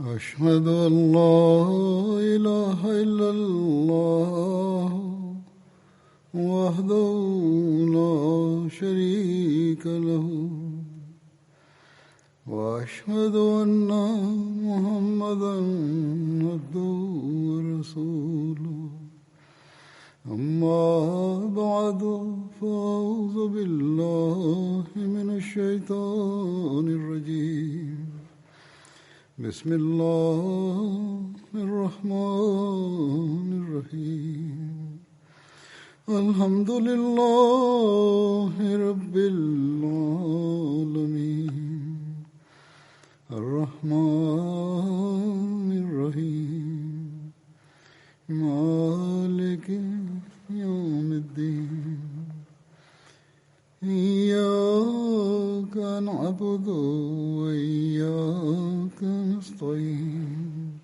أشهد أن لا إله إلا الله وحده لا شريك له وأشهد أن محمدا عبده ورسوله أما بعد فأعوذ بالله من الشيطان الرجيم بسم الله الرحمن الرحيم الحمد لله رب العالمين الرحمن الرحيم مالك يوم الدين إياك نعبد وإياك نستعين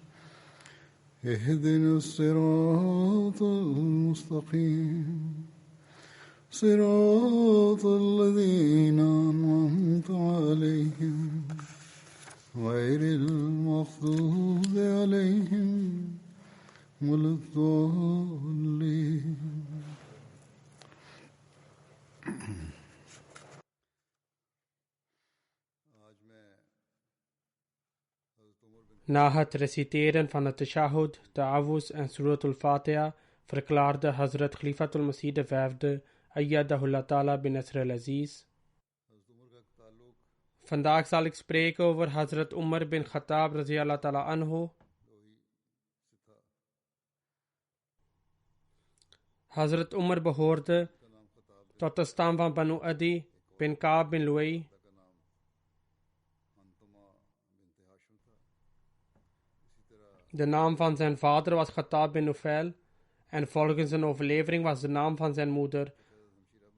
اهدنا الصراط المستقيم صراط الذين أنعمت عليهم غير المغضوب عليهم ولا الضالين. Na het reciteren van het tashahhud, ta'awuz en surat al-Fatiha verklaarde Hazrat Khalifatul Masih V, Ayyadahullah Ta'ala bin Nasr al-Aziz: vandaag zal ik spreken over Hazrat Umar bin Khattab radiyallahu ta'ala anhu. Hazrat Umar behoorde tot de stam van Banu Adi bin Ka'b bin Luay. De naam van zijn vader was Khattab bin Nufail en volgens een overlevering was de naam van zijn moeder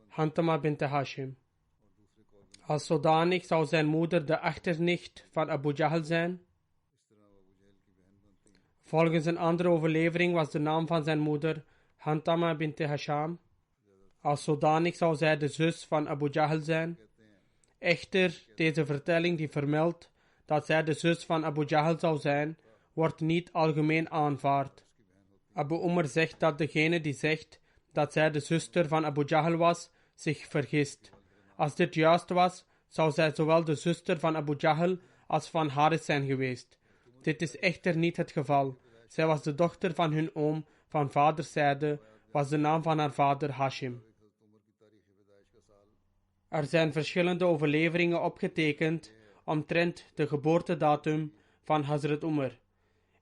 Hantama bint Hashim. Als zodanig zou zijn moeder de achternicht van Abu Jahl zijn. Volgens een andere overlevering was de naam van zijn moeder Hantama bint Hasham. Als zodanig zou zij de zus van Abu Jahl zijn. Echter, deze vertelling die vermeldt dat zij de zus van Abu Jahl zou zijn, wordt niet algemeen aanvaard. Abu Umar zegt dat degene die zegt dat zij de zuster van Abu Jahl was, zich vergist. Als dit juist was, zou zij zowel de zuster van Abu Jahl als van Haris zijn geweest. Dit is echter niet het geval. Zij was de dochter van hun oom, van vaderszijde, was de naam van haar vader Hashim. Er zijn verschillende overleveringen opgetekend omtrent de geboortedatum van Hazrat Umar.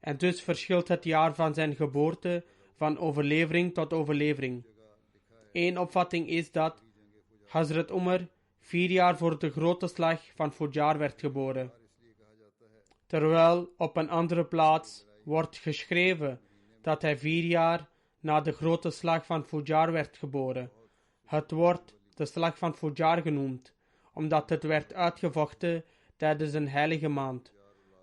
En dus verschilt het jaar van zijn geboorte van overlevering tot overlevering. Eén opvatting is dat Hazrat Umar 4 jaar voor de grote slag van Fujar werd geboren. Terwijl op een andere plaats wordt geschreven dat hij 4 jaar na de grote slag van Fujar werd geboren. Het wordt de slag van Fujar genoemd, omdat het werd uitgevochten tijdens een heilige maand,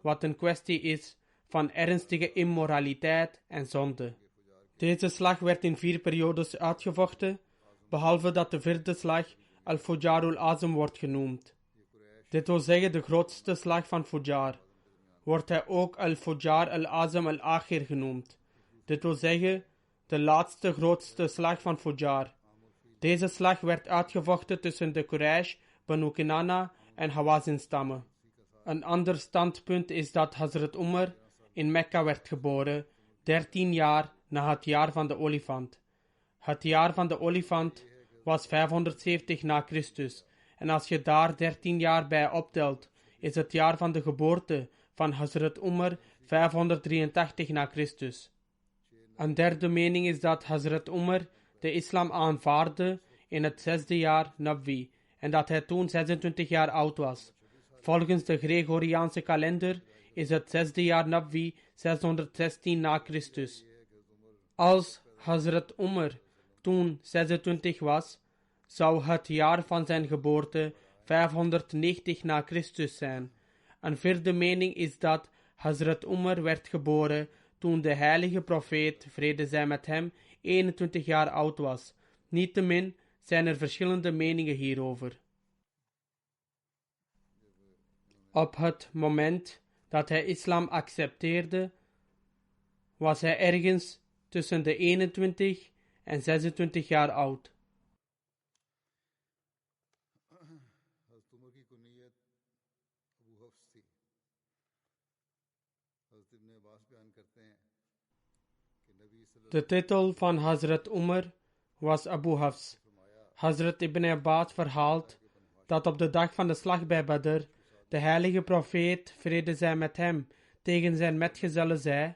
wat een kwestie is van ernstige immoraliteit en zonde. Deze slag werd in 4 periodes uitgevochten, behalve dat de 4e slag Al-Fujarul Azam wordt genoemd. Dit wil zeggen de grootste slag van Fujar. Wordt hij ook Al-Fujar al-Azam al-Akhir genoemd. Dit wil zeggen de laatste grootste slag van Fujar. Deze slag werd uitgevochten tussen de Quraysh, Banu Kinana en Hawazin stammen. Een ander standpunt is dat Hazrat Umar in Mekka werd geboren, 13 jaar na het jaar van de olifant. Het jaar van de olifant was 570 na Christus, en als je daar 13 jaar bij optelt, is het jaar van de geboorte van Hazrat Umar 583 na Christus. Een derde mening is dat Hazrat Umar de islam aanvaardde in het 6e jaar Nabwi, en dat hij toen 26 jaar oud was. Volgens de Gregoriaanse kalender is het 6e jaar Nabwi 616 na Christus. Als Hazrat Umar toen 26 was, zou het jaar van zijn geboorte 590 na Christus zijn. Een vierde mening is dat Hazrat Umar werd geboren toen de heilige profeet, vrede zij met hem, 21 jaar oud was. Niettemin zijn er verschillende meningen hierover. Op het moment dat hij islam accepteerde, was hij ergens tussen de 21 en 26 jaar oud. De titel van Hazrat Umar was Abu Hafs. Hazrat Ibn Abbas verhaalt dat op de dag van de slag bij Badr de heilige profeet, vrede zij met hem, tegen zijn metgezellen zei: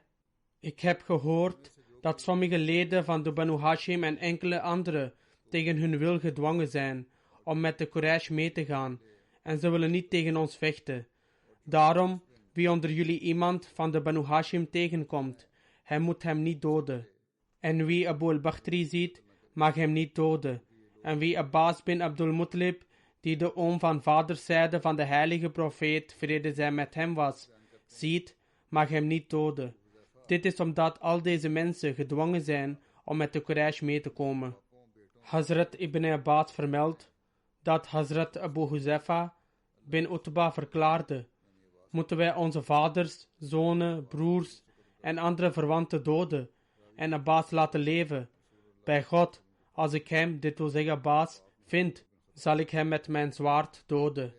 ik heb gehoord dat sommige leden van de Banu Hashim en enkele anderen tegen hun wil gedwongen zijn om met de Quraysh mee te gaan en ze willen niet tegen ons vechten. Daarom, wie onder jullie iemand van de Banu Hashim tegenkomt, hij moet hem niet doden. En wie Abu al-Bakhtri ziet, mag hem niet doden. En wie Abbas bin Abdul Muttalib, die de oom van vaderszijde van de heilige profeet, vrede zij met hem was, ziet, mag hem niet doden. Dit is omdat al deze mensen gedwongen zijn om met de Quraysh mee te komen. Hazrat Ibn Abbas vermeldt dat Hazrat Abu Huzaifa bin Utba verklaarde: moeten wij onze vaders, zonen, broers en andere verwanten doden en Abbas laten leven? Bij God, als ik hem, dit wil zeggen Abbas, vind, zal ik hem met mijn zwaard doden.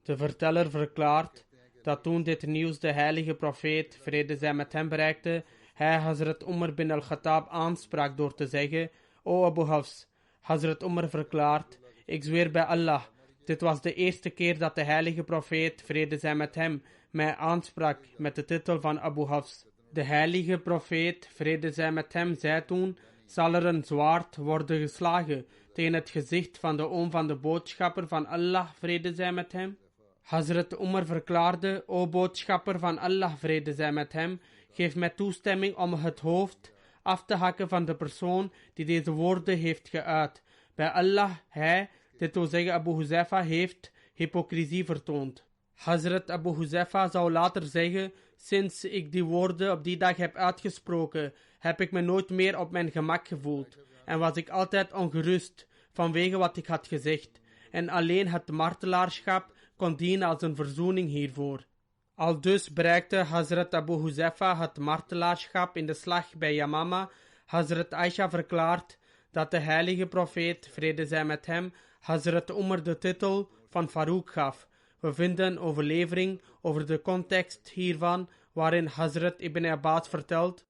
De verteller verklaart dat toen dit nieuws de heilige profeet, vrede zij met hem, bereikte, hij Hazrat Umar bin al-Khattab aansprak door te zeggen: O Abu Hafs. Hazrat Umar verklaart: ik zweer bij Allah, dit was de eerste keer dat de heilige profeet, vrede zij met hem, mij aansprak met de titel van Abu Hafs. De heilige profeet, vrede zij met hem, zei toen: zal er een zwaard worden geslagen tegen het gezicht van de oom van de boodschapper van Allah, vrede zij met hem? Hazrat Umar verklaarde: O boodschapper van Allah, vrede zij met hem, geef mij toestemming om het hoofd af te hakken van de persoon die deze woorden heeft geuit. Bij Allah, hij, dit wil zeggen Abu Huzaifa, heeft hypocrisie vertoond. Hazrat Abu Huzaifa zou later zeggen: sinds ik die woorden op die dag heb uitgesproken, heb ik me nooit meer op mijn gemak gevoeld en was ik altijd ongerust vanwege wat ik had gezegd. En alleen het martelaarschap kon dienen als een verzoening hiervoor. Aldus bereikte Hazrat Abu Huzaifa het martelaarschap in de slag bij Yamama. Hazrat Aisha verklaart dat de heilige profeet, vrede zij met hem, Hazrat Umar de titel van Farouk gaf. We vinden een overlevering over de context hiervan, waarin Hazrat Ibn Abbas vertelt: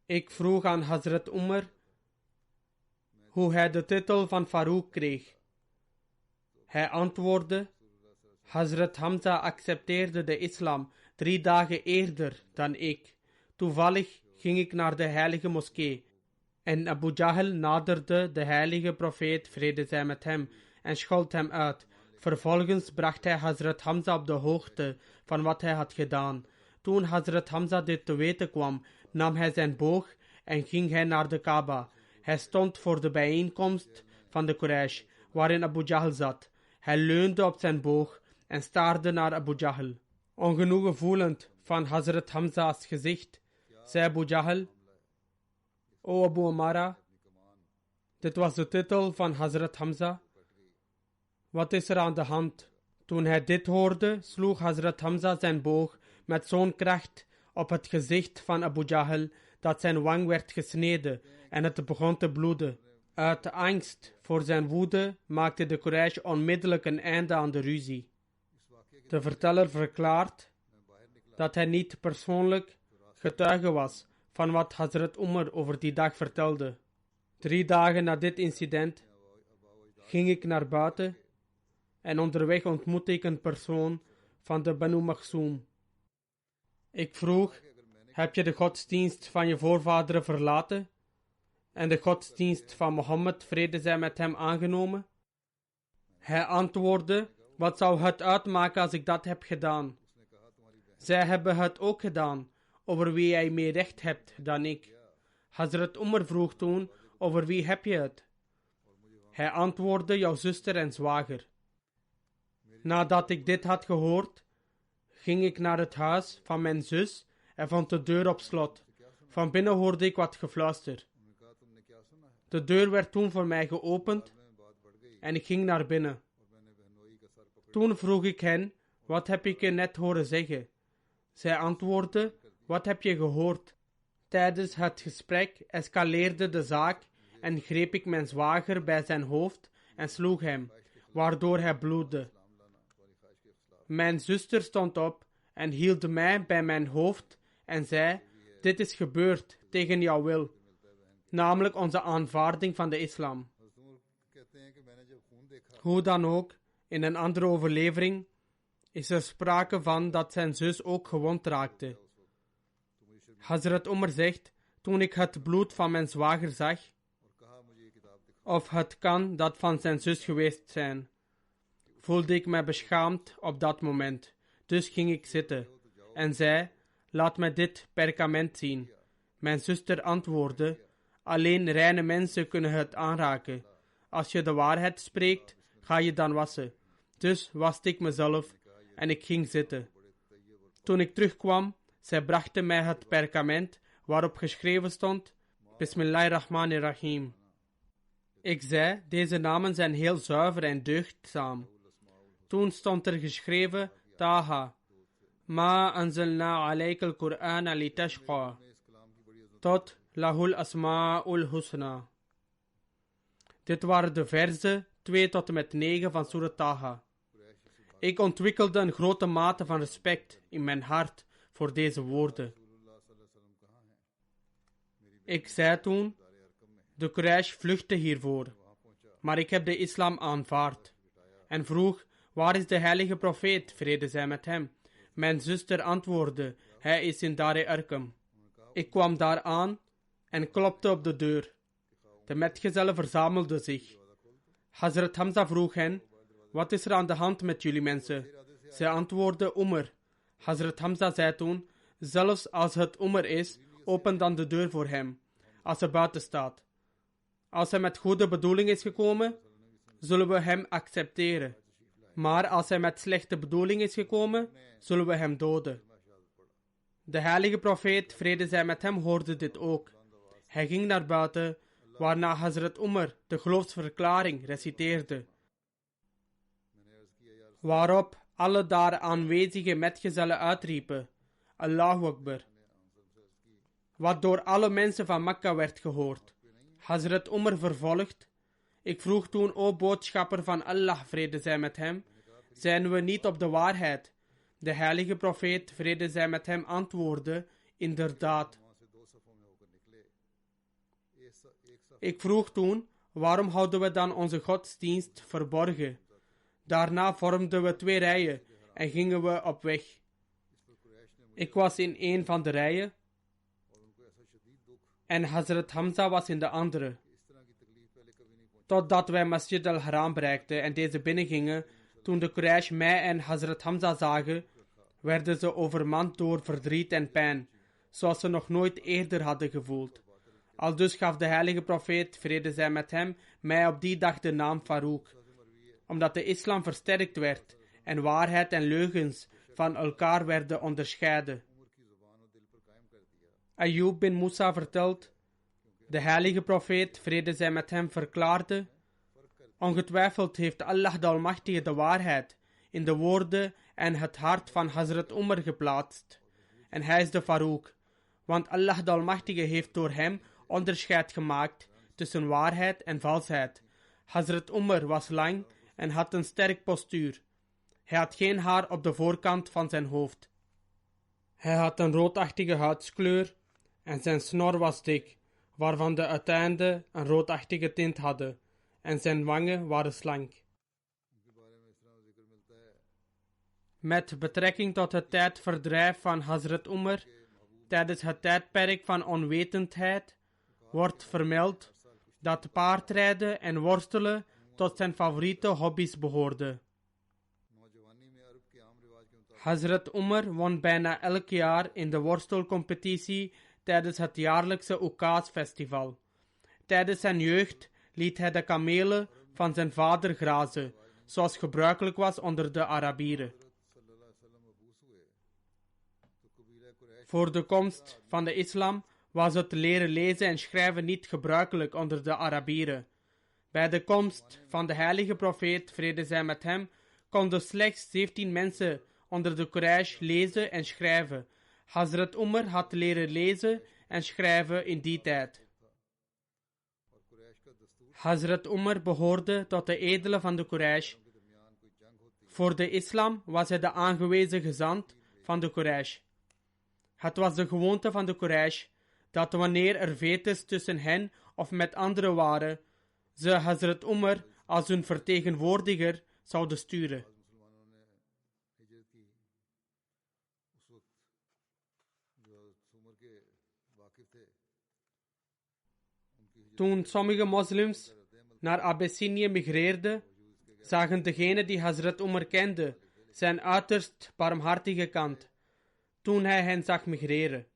ik vroeg aan Hazrat Umar hoe hij de titel van Farouk kreeg. Hij antwoordde: Hazrat Hamza accepteerde de islam 3 dagen eerder dan ik. Toevallig ging ik naar de heilige moskee en Abu Jahl naderde de heilige profeet, vrede zij met hem, en schold hem uit. Vervolgens bracht hij Hazrat Hamza op de hoogte van wat hij had gedaan. Toen Hazrat Hamza dit te weten kwam, nam hij zijn boog en ging hij naar de Kaaba. Hij stond voor de bijeenkomst van de Quraysh, waarin Abu Jahl zat. Hij leunde op zijn boog en staarde naar Abu Jahl. Ongenoegen voelend van Hazrat Hamza's gezicht, zei Abu Jahl: O Abu Amara, dit was de titel van Hazrat Hamza. Wat is er aan de hand? Toen hij dit hoorde, sloeg Hazrat Hamza zijn boog met zo'n kracht op het gezicht van Abu Jahl dat zijn wang werd gesneden en het begon te bloeden. Uit angst voor zijn woede maakte de Quraysh onmiddellijk een einde aan de ruzie. De verteller verklaart dat hij niet persoonlijk getuige was van wat Hazrat Umar over die dag vertelde. 3 dagen na dit incident ging ik naar buiten en onderweg ontmoette ik een persoon van de Banu Makhzoom. Ik vroeg: heb je de godsdienst van je voorvaderen verlaten en de godsdienst van Mohammed, vrede zij met hem, aangenomen? Hij antwoordde: wat zou het uitmaken als ik dat heb gedaan? Zij hebben het ook gedaan, over wie jij meer recht hebt dan ik. Hazrat Umar vroeg toen: over wie heb je het? Hij antwoordde: jouw zuster en zwager. Nadat ik dit had gehoord, ging ik naar het huis van mijn zus en vond de deur op slot. Van binnen hoorde ik wat gefluister. De deur werd toen voor mij geopend en ik ging naar binnen. Toen vroeg ik hen wat heb ik je net horen zeggen? Zij antwoordde, wat heb je gehoord? Tijdens het gesprek escaleerde de zaak en greep ik mijn zwager bij zijn hoofd en sloeg hem, waardoor hij bloedde. Mijn zuster stond op en hield mij bij mijn hoofd en zei, dit is gebeurd tegen jouw wil, namelijk onze aanvaarding van de islam. Hoe dan ook, in een andere overlevering is er sprake van dat zijn zus ook gewond raakte. Hazrat Umar zegt, toen ik het bloed van mijn zwager zag, of het kan dat van zijn zus geweest zijn, voelde ik me beschaamd op dat moment. Dus ging ik zitten en zei, laat me dit perkament zien. Mijn zuster antwoordde, alleen reine mensen kunnen het aanraken. Als je de waarheid spreekt, ga je dan wassen. Dus waste ik mezelf en ik ging zitten. Toen ik terugkwam, zij brachten mij het perkament waarop geschreven stond, Bismillahirrahmanirrahim. Ik zei, deze namen zijn heel zuiver en deugdzaam. Toen stond er geschreven, Taha, ma anzalna alayka al-Qur'ana litashqa, tot lahul asma'ul husna. Dit waren de verzen 2 tot en met 9 van Surat Taha. Ik ontwikkelde een grote mate van respect in mijn hart voor deze woorden. Ik zei toen, de Quraysh vluchtte hiervoor, maar ik heb de islam aanvaard. En vroeg, waar is de heilige profeet, vrede zij met hem? Mijn zuster antwoordde, hij is in Dar-e-Arqam. Ik kwam daar aan en klopte op de deur. De metgezellen verzamelden zich. Hazrat Hamza vroeg hen, wat is er aan de hand met jullie mensen? Zij antwoordden, Umar. Hazrat Hamza zei toen, zelfs als het Umar is, open dan de deur voor hem, als hij buiten staat. Als hij met goede bedoeling is gekomen, zullen we hem accepteren. Maar als hij met slechte bedoeling is gekomen, zullen we hem doden. De heilige profeet, vrede zij met hem, hoorde dit ook. Hij ging naar buiten, waarna Hazrat Umar de geloofsverklaring reciteerde. Waarop alle daar aanwezige metgezellen uitriepen, Allahu Akbar. Wat door alle mensen van Mekka werd gehoord. Hazrat Umar vervolgt, ik vroeg toen, o boodschapper van Allah, vrede zij met hem, zijn we niet op de waarheid? De heilige profeet, vrede zij met hem, antwoordde, inderdaad. Ik vroeg toen, waarom houden we dan onze godsdienst verborgen? Daarna vormden we 2 rijen en gingen we op weg. Ik was in een van de rijen en Hazrat Hamza was in de andere. Totdat wij Masjid al-Haram bereikten en deze binnengingen, toen de Quraysh mij en Hazrat Hamza zagen, werden ze overmand door verdriet en pijn, zoals ze nog nooit eerder hadden gevoeld. Aldus gaf de heilige profeet, vrede zij met hem, mij op die dag de naam Farouk, omdat de islam versterkt werd en waarheid en leugens van elkaar werden onderscheiden. Ayyub bin Musa vertelt, de heilige profeet, vrede zij met hem, verklaarde, ongetwijfeld heeft Allah de Almachtige de waarheid in de woorden en het hart van Hazrat Umar geplaatst. En hij is de Farouk, want Allah de Almachtige heeft door hem onderscheid gemaakt tussen waarheid en valsheid. Hazrat Umar was lang en had een sterk postuur. Hij had geen haar op de voorkant van zijn hoofd. Hij had een roodachtige huidskleur en zijn snor was dik, waarvan de uiteinden een roodachtige tint hadden, en zijn wangen waren slank. Met betrekking tot het tijdverdrijf van Hazrat Umar tijdens het tijdperk van onwetendheid wordt vermeld dat paardrijden en worstelen tot zijn favoriete hobby's behoorden. Hazrat Umar won bijna elk jaar in de worstelcompetitie tijdens het jaarlijkse Uqas-festival. Tijdens zijn jeugd liet hij de kamelen van zijn vader grazen, zoals gebruikelijk was onder de Arabieren. Voor de komst van de islam was het leren lezen en schrijven niet gebruikelijk onder de Arabieren. Bij de komst van de heilige profeet, vrede zij met hem, konden slechts 17 mensen onder de Quraysh lezen en schrijven. Hazrat Umar had leren lezen en schrijven in die tijd. Hazrat Umar behoorde tot de edelen van de Quraysh. Voor de islam was hij de aangewezen gezant van de Quraysh. Het was de gewoonte van de Quraysh dat wanneer er vetes tussen hen of met anderen waren, ze Hazrat Umar als hun vertegenwoordiger zouden sturen. Toen sommige moslims naar Abyssinië migreerden, zagen degenen die Hazrat Umar kenden zijn uiterst barmhartige kant toen hij hen zag migreren.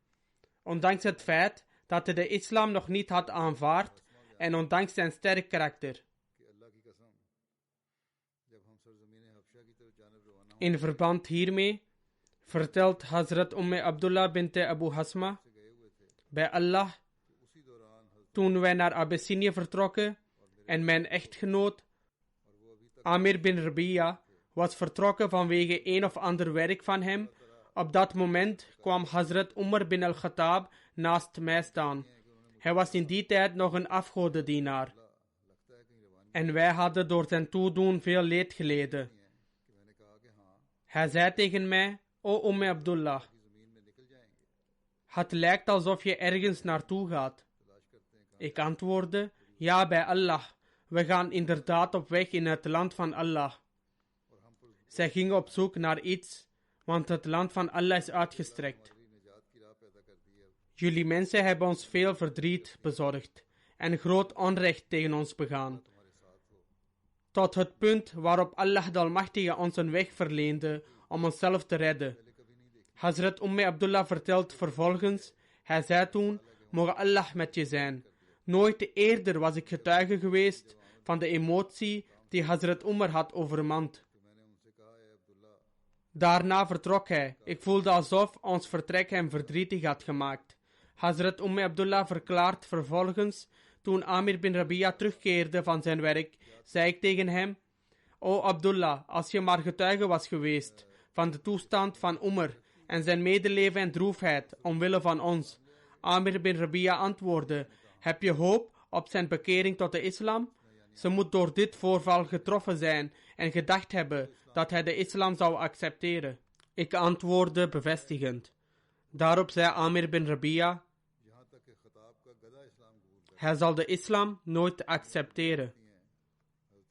Ondanks het feit dat hij de islam nog niet had aanvaard en ondanks zijn sterk karakter. In verband hiermee vertelt Hazrat Abdullah bint Abu Hasma: bij Allah, toen wij naar Abyssinië vertrokken en mijn echtgenoot Amir bin Rabi'a was vertrokken vanwege een of ander werk van hem, op dat moment kwam Hazrat Umar bin al-Khattab naast mij staan. Hij was in die tijd nog een afgodendienaar. En wij hadden door zijn toedoen veel leed geleden. Hij zei tegen mij: O Abdullah, het lijkt alsof je ergens naartoe gaat. Ik antwoordde: ja, bij Allah. We gaan inderdaad op weg in het land van Allah. Zij gingen op zoek naar iets, want het land van Allah is uitgestrekt. Jullie mensen hebben ons veel verdriet bezorgd en groot onrecht tegen ons begaan. Tot het punt waarop Allah de Almachtige ons een weg verleende om onszelf te redden. Hazrat Abdullah vertelt vervolgens: hij zei toen: moge Allah met je zijn. Nooit eerder was ik getuige geweest van de emotie die Hazrat Umar had overmand. Daarna vertrok hij. Ik voelde alsof ons vertrek hem verdrietig had gemaakt. Hazrat Abdullah verklaart vervolgens: toen Amir bin Rabi'a terugkeerde van zijn werk, zei ik tegen hem: O Abdullah, als je maar getuige was geweest van de toestand van Umar en zijn medeleven en droefheid omwille van ons. Amir bin Rabi'a antwoordde: heb je hoop op zijn bekering tot de islam? Ze moet door dit voorval getroffen zijn en gedacht hebben dat hij de islam zou accepteren. Ik antwoordde bevestigend. Daarop zei Amir bin Rabi'a: hij zal de islam nooit accepteren.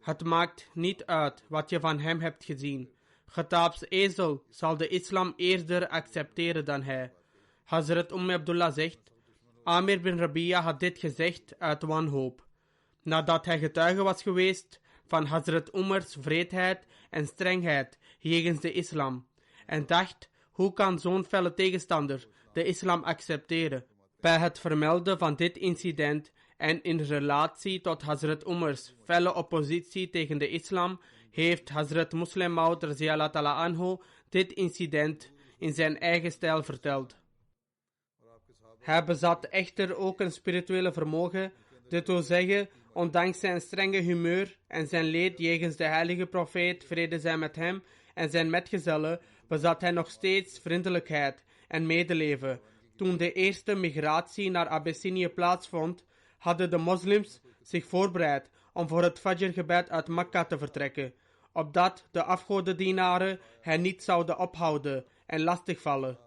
Het maakt niet uit wat je van hem hebt gezien. Khattab's ezel zal de islam eerder accepteren dan hij. Hazrat Abdullah zegt: Amir bin Rabi'a had dit gezegd uit wanhoop, nadat hij getuige was geweest van Hazrat Umar's wreedheid en strengheid jegens de islam, en dacht: hoe kan zo'n felle tegenstander de islam accepteren? Bij het vermelden van dit incident en in relatie tot Hazrat Umar's felle oppositie tegen de islam, heeft Hazrat Muslim Maud radhiyallahu ta'ala anhu dit incident in zijn eigen stijl verteld. Hij bezat echter ook een spirituele vermogen, dit wil zeggen, ondanks zijn strenge humeur en zijn leed jegens de heilige profeet, vrede zij met hem, en zijn metgezellen, bezat hij nog steeds vriendelijkheid en medeleven. Toen de eerste migratie naar Abyssinië plaatsvond, hadden de moslims zich voorbereid om voor het Fajr-gebed uit Mekka te vertrekken, opdat de afgodendienaren hen niet zouden ophouden en lastigvallen.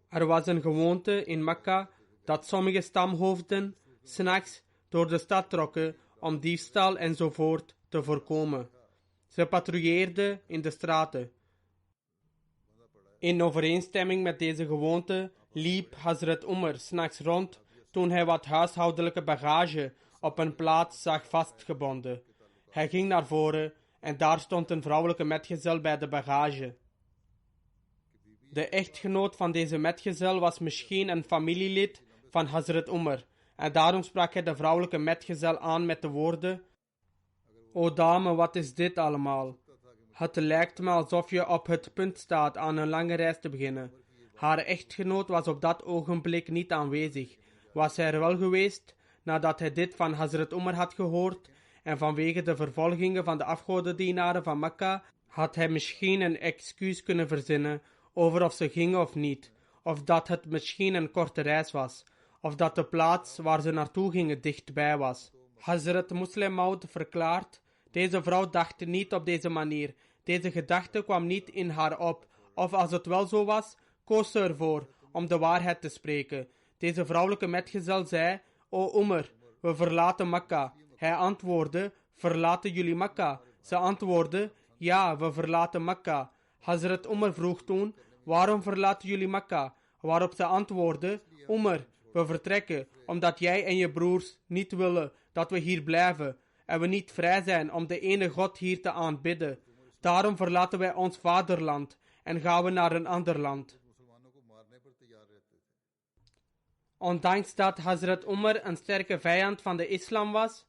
Er was een gewoonte in Mekka dat sommige stamhoofden 's nachts door de stad trokken om diefstal enzovoort te voorkomen. Ze patrouilleerden in de straten. In overeenstemming met deze gewoonte liep Hazrat Umar 's nachts rond toen hij wat huishoudelijke bagage op een plaats zag vastgebonden. Hij ging naar voren en daar stond een vrouwelijke metgezel bij de bagage. De echtgenoot van deze metgezel was misschien een familielid van Hazrat Umar en daarom sprak hij de vrouwelijke metgezel aan met de woorden: O dame, wat is dit allemaal? Het lijkt me alsof je op het punt staat aan een lange reis te beginnen. Haar echtgenoot was op dat ogenblik niet aanwezig. Was hij er wel geweest nadat hij dit van Hazrat Umar had gehoord en vanwege de vervolgingen van de afgodendienaren van Mekka had hij misschien een excuus kunnen verzinnen over of ze gingen of niet, of dat het misschien een korte reis was, of dat de plaats waar ze naartoe gingen dichtbij was. Hazrat Muslim Maud verklaart: deze vrouw dacht niet op deze manier. Deze gedachte kwam niet in haar op, of als het wel zo was, koos ze ervoor om de waarheid te spreken. Deze vrouwelijke metgezel zei: O Umar, we verlaten Mekka. Hij antwoordde: verlaten jullie Mekka? Ze antwoordde: ja, we verlaten Mekka. Hazrat Umar vroeg toen: waarom verlaten jullie Mekka? Waarop ze antwoordde: Umar, we vertrekken omdat jij en je broers niet willen dat we hier blijven en we niet vrij zijn om de ene God hier te aanbidden. Daarom verlaten wij ons vaderland en gaan we naar een ander land. Ondanks dat Hazrat Umar een sterke vijand van de islam was,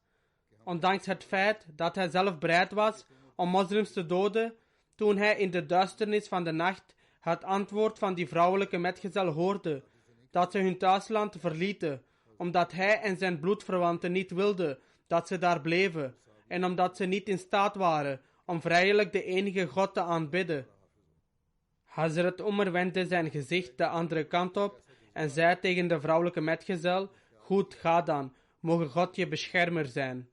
ondanks het feit dat hij zelf bereid was om moslims te doden, toen hij in de duisternis van de nacht het antwoord van die vrouwelijke metgezel hoorde, dat ze hun thuisland verlieten, omdat hij en zijn bloedverwanten niet wilden dat ze daar bleven, en omdat ze niet in staat waren om vrijelijk de enige God te aanbidden. Hazrat Umar wendde zijn gezicht de andere kant op en zei tegen de vrouwelijke metgezel: goed, ga dan, mogen God je beschermer zijn.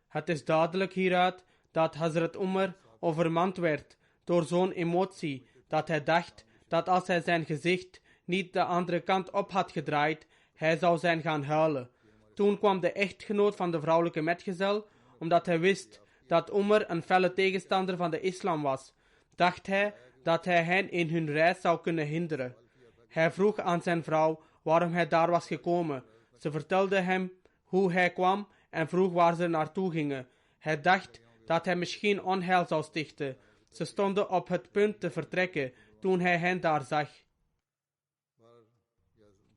Het is duidelijk hieruit dat Hazrat Umar overmand werd door zo'n emotie, dat hij dacht dat als hij zijn gezicht niet de andere kant op had gedraaid, hij zou zijn gaan huilen. Toen kwam de echtgenoot van de vrouwelijke metgezel, omdat hij wist dat Umar een felle tegenstander van de islam was, dacht hij dat hij hen in hun reis zou kunnen hinderen. Hij vroeg aan zijn vrouw waarom hij daar was gekomen. Ze vertelde hem hoe hij kwam en vroeg waar ze naartoe gingen. Hij dacht dat hij misschien onheil zou stichten. Ze stonden op het punt te vertrekken toen hij hen daar zag.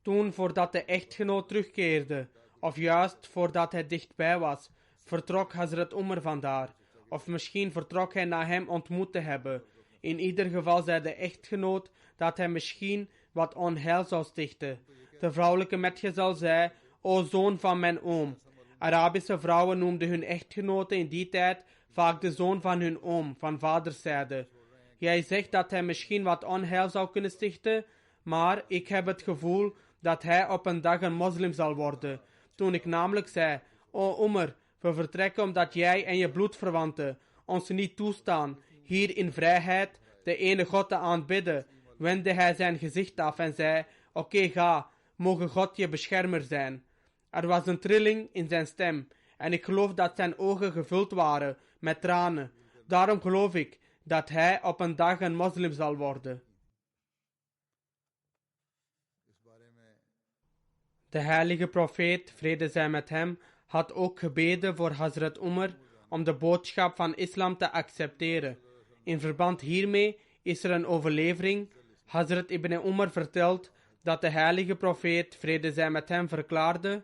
Toen, voordat de echtgenoot terugkeerde, of juist voordat hij dichtbij was, vertrok Hazrat Umar vandaar. Of misschien vertrok hij na hem ontmoet te hebben. In ieder geval zei de echtgenoot dat hij misschien wat onheil zou stichten. De vrouwelijke metgezel zei: o zoon van mijn oom. Arabische vrouwen noemden hun echtgenoten in die tijd vaak de zoon van hun oom, van vaderszijde. Jij zegt dat hij misschien wat onheil zou kunnen stichten, maar ik heb het gevoel dat hij op een dag een moslim zal worden. Toen ik namelijk zei: o Umar, we vertrekken omdat jij en je bloedverwanten ons niet toestaan hier in vrijheid de ene God te aanbidden, wendde hij zijn gezicht af en zei: oké, ga, mogen God je beschermer zijn. Er was een trilling in zijn stem en ik geloof dat zijn ogen gevuld waren met tranen. Daarom geloof ik dat hij op een dag een moslim zal worden. De heilige profeet, vrede zij met hem, had ook gebeden voor Hazrat Umar om de boodschap van islam te accepteren. In verband hiermee is er een overlevering. Hazrat Ibn Umar vertelt dat de heilige profeet, vrede zij met hem, verklaarde: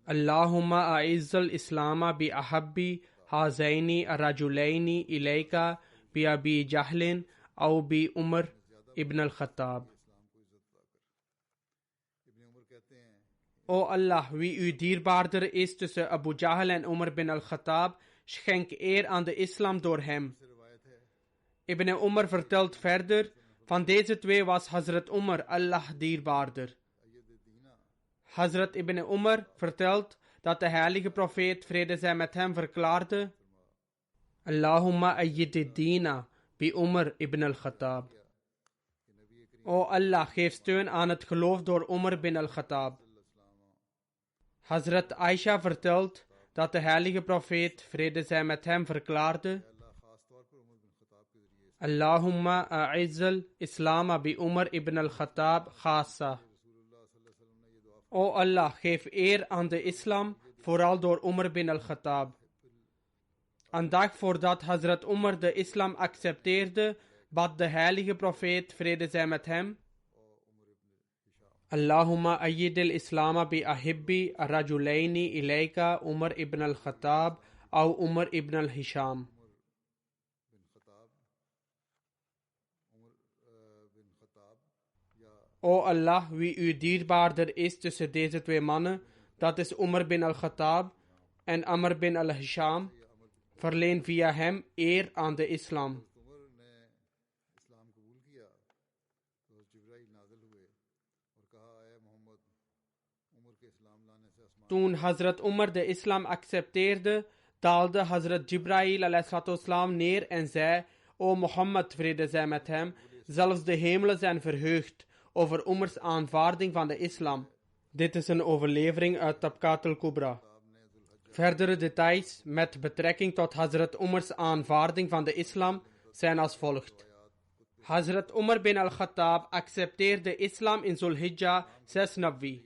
Allahumma a'izzal islama bi ahabbi hazaini arrajulaini ilayka bi Abi Jahlin aw bi Umar ibn al-Khattab. O Allah, wie u dierbaarder is tussen Abu Jahl en Umar bin al-Khattab, schenk eer aan de islam door hem. Ibn Umar vertelt verder: van deze twee was Hazrat Umar Allah dierbaarder. Hazrat Ibn Umar vertelt dat de heilige profeet, vrede zij met hem, verklaarde: Allahumma ayyid dina bi Umar ibn al-Khattab. O Allah, geef steun aan het geloof door Umar bin al-Khattab. Hazrat Aisha vertelt dat de heilige profeet, vrede zij met hem, verklaarde: Allahumma a'izzal islama bi Umar ibn al-Khattab khasa. O Allah, geef eer aan de islam, vooral door Umar bin al-Khattab. Een dag voordat Hazrat Umar de islam accepteerde, bad de heilige profeet, vrede zij met hem: Allahumma ayyid al-islama bi ahibbi ar-rajulaini ilayka Umar ibn al-Khattab aw Umar ibn al-Hisham. O Allah, wie u dierbaarder is tussen deze twee mannen, dat is Umar bin al-Khattab en Amr bin al-Hisham, verleen via hem eer aan de islam. Toen Hazrat Umar de islam accepteerde, daalde Hazrat Jibrail a.s. neer en zei: O Mohammed, vrede zij met hem, zelfs de hemelen zijn verheugd over Umars aanvaarding van de islam. Dit is een overlevering uit Tabqat al-Kubra. Verdere details met betrekking tot Hazrat Umars aanvaarding van de islam zijn als volgt. Hazrat Umar bin al-Khattab accepteerde islam in Zulhijjah 6 Nabwi.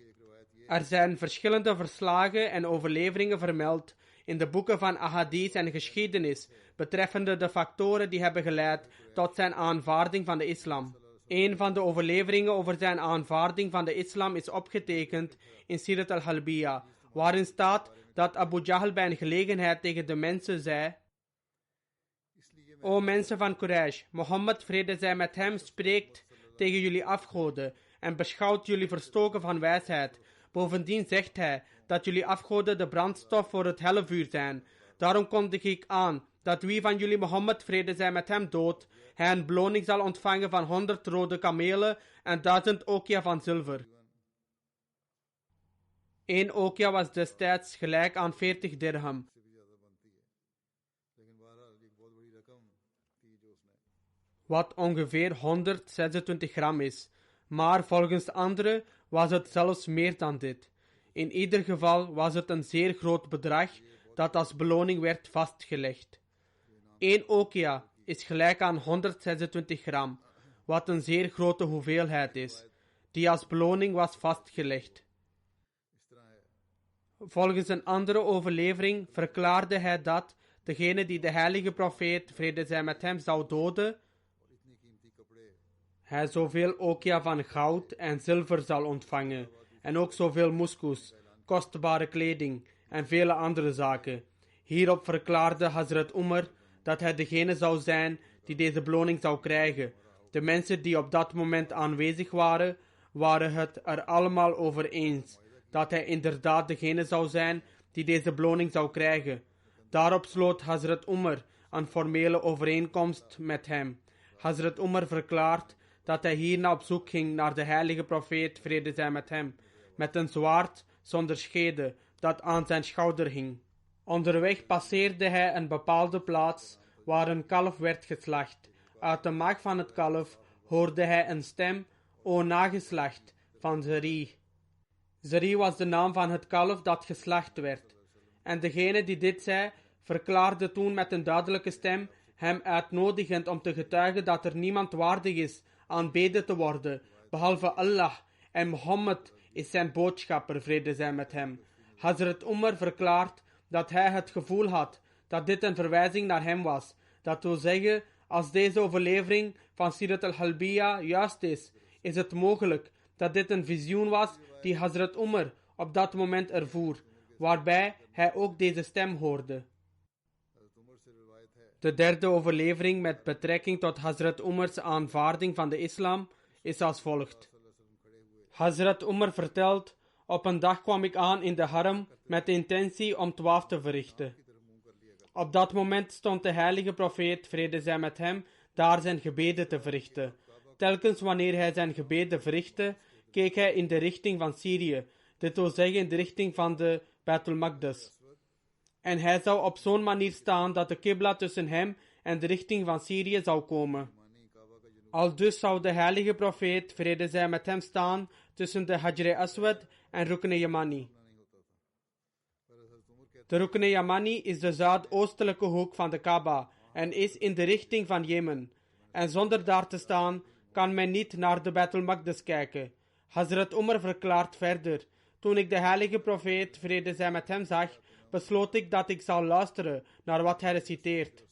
Er zijn verschillende verslagen en overleveringen vermeld in de boeken van ahadith en geschiedenis betreffende de factoren die hebben geleid tot zijn aanvaarding van de islam. Een van de overleveringen over zijn aanvaarding van de islam is opgetekend in Sirat al-Halbiya, waarin staat dat Abu Jahl bij een gelegenheid tegen de mensen zei: O mensen van Quraysh, Mohammed, vrede zij met hem, spreekt tegen jullie afgoden en beschouwt jullie verstoken van wijsheid. Bovendien zegt hij dat jullie afgoden de brandstof voor het hellevuur zijn. Daarom kondig ik aan dat wie van jullie Mohammed, vrede zij met hem, doodt, hij een beloning zal ontvangen van 100 rode kamelen en 1000 okia van zilver. 1 okia was destijds gelijk aan 40 dirham. Wat ongeveer 126 gram is. Maar volgens anderen was het zelfs meer dan dit. In ieder geval was het een zeer groot bedrag dat als beloning werd vastgelegd. 1 okia is gelijk aan 126 gram, wat een zeer grote hoeveelheid is, die als beloning was vastgelegd. Volgens een andere overlevering verklaarde hij dat degene die de heilige profeet, vrede zij met hem, zou doden, hij zoveel okia van goud en zilver zal ontvangen, en ook zoveel muskus, kostbare kleding en vele andere zaken. Hierop verklaarde Hazrat Umar dat hij degene zou zijn die deze beloning zou krijgen. De mensen die op dat moment aanwezig waren, waren het er allemaal over eens dat hij inderdaad degene zou zijn die deze beloning zou krijgen. Daarop sloot Hazrat Umar een formele overeenkomst met hem. Hazrat Umar verklaart dat hij hierna op zoek ging naar de heilige profeet, vrede zij met hem, met een zwaard zonder schede dat aan zijn schouder hing. Onderweg passeerde hij een bepaalde plaats waar een kalf werd geslacht. Uit de maag van het kalf hoorde hij een stem: O nageslacht van Zari. Zari was de naam van het kalf dat geslacht werd. En degene die dit zei, verklaarde toen met een duidelijke stem, hem uitnodigend om te getuigen dat er niemand waardig is aanbeden te worden, behalve Allah, en Mohammed is zijn boodschapper, vrede zij met hem. Hazrat Umar verklaart dat hij het gevoel had dat dit een verwijzing naar hem was. Dat wil zeggen, als deze overlevering van Sirat al-Halbiya juist is het mogelijk dat dit een visioen was die Hazrat Umar op dat moment ervoer, waarbij hij ook deze stem hoorde. De derde overlevering met betrekking tot Hazrat Umars aanvaarding van de islam is als volgt. Hazrat Umar vertelt: op een dag kwam ik aan in de haram met de intentie om tawaf te verrichten. Op dat moment stond de heilige profeet, vrede zij met hem, daar zijn gebeden te verrichten. Telkens wanneer hij zijn gebeden verrichtte, keek hij in de richting van Syrië, dit wil zeggen in de richting van de Beit al-Maqdis. En hij zou op zo'n manier staan dat de qibla tussen hem en de richting van Syrië zou komen. Aldus zou de heilige profeet, vrede zij met hem, staan tussen de Hajr Aswad en Rukn Yamani. De Rukn Yamani is de zuidoostelijke hoek van de Kaaba en is in de richting van Jemen. En zonder daar te staan, kan men niet naar de Beit al-Maqdis kijken. Hazrat Umar verklaart verder: toen ik de heilige profeet, vrede zij met hem, zag, besloot ik dat ik zou luisteren naar wat hij reciteert.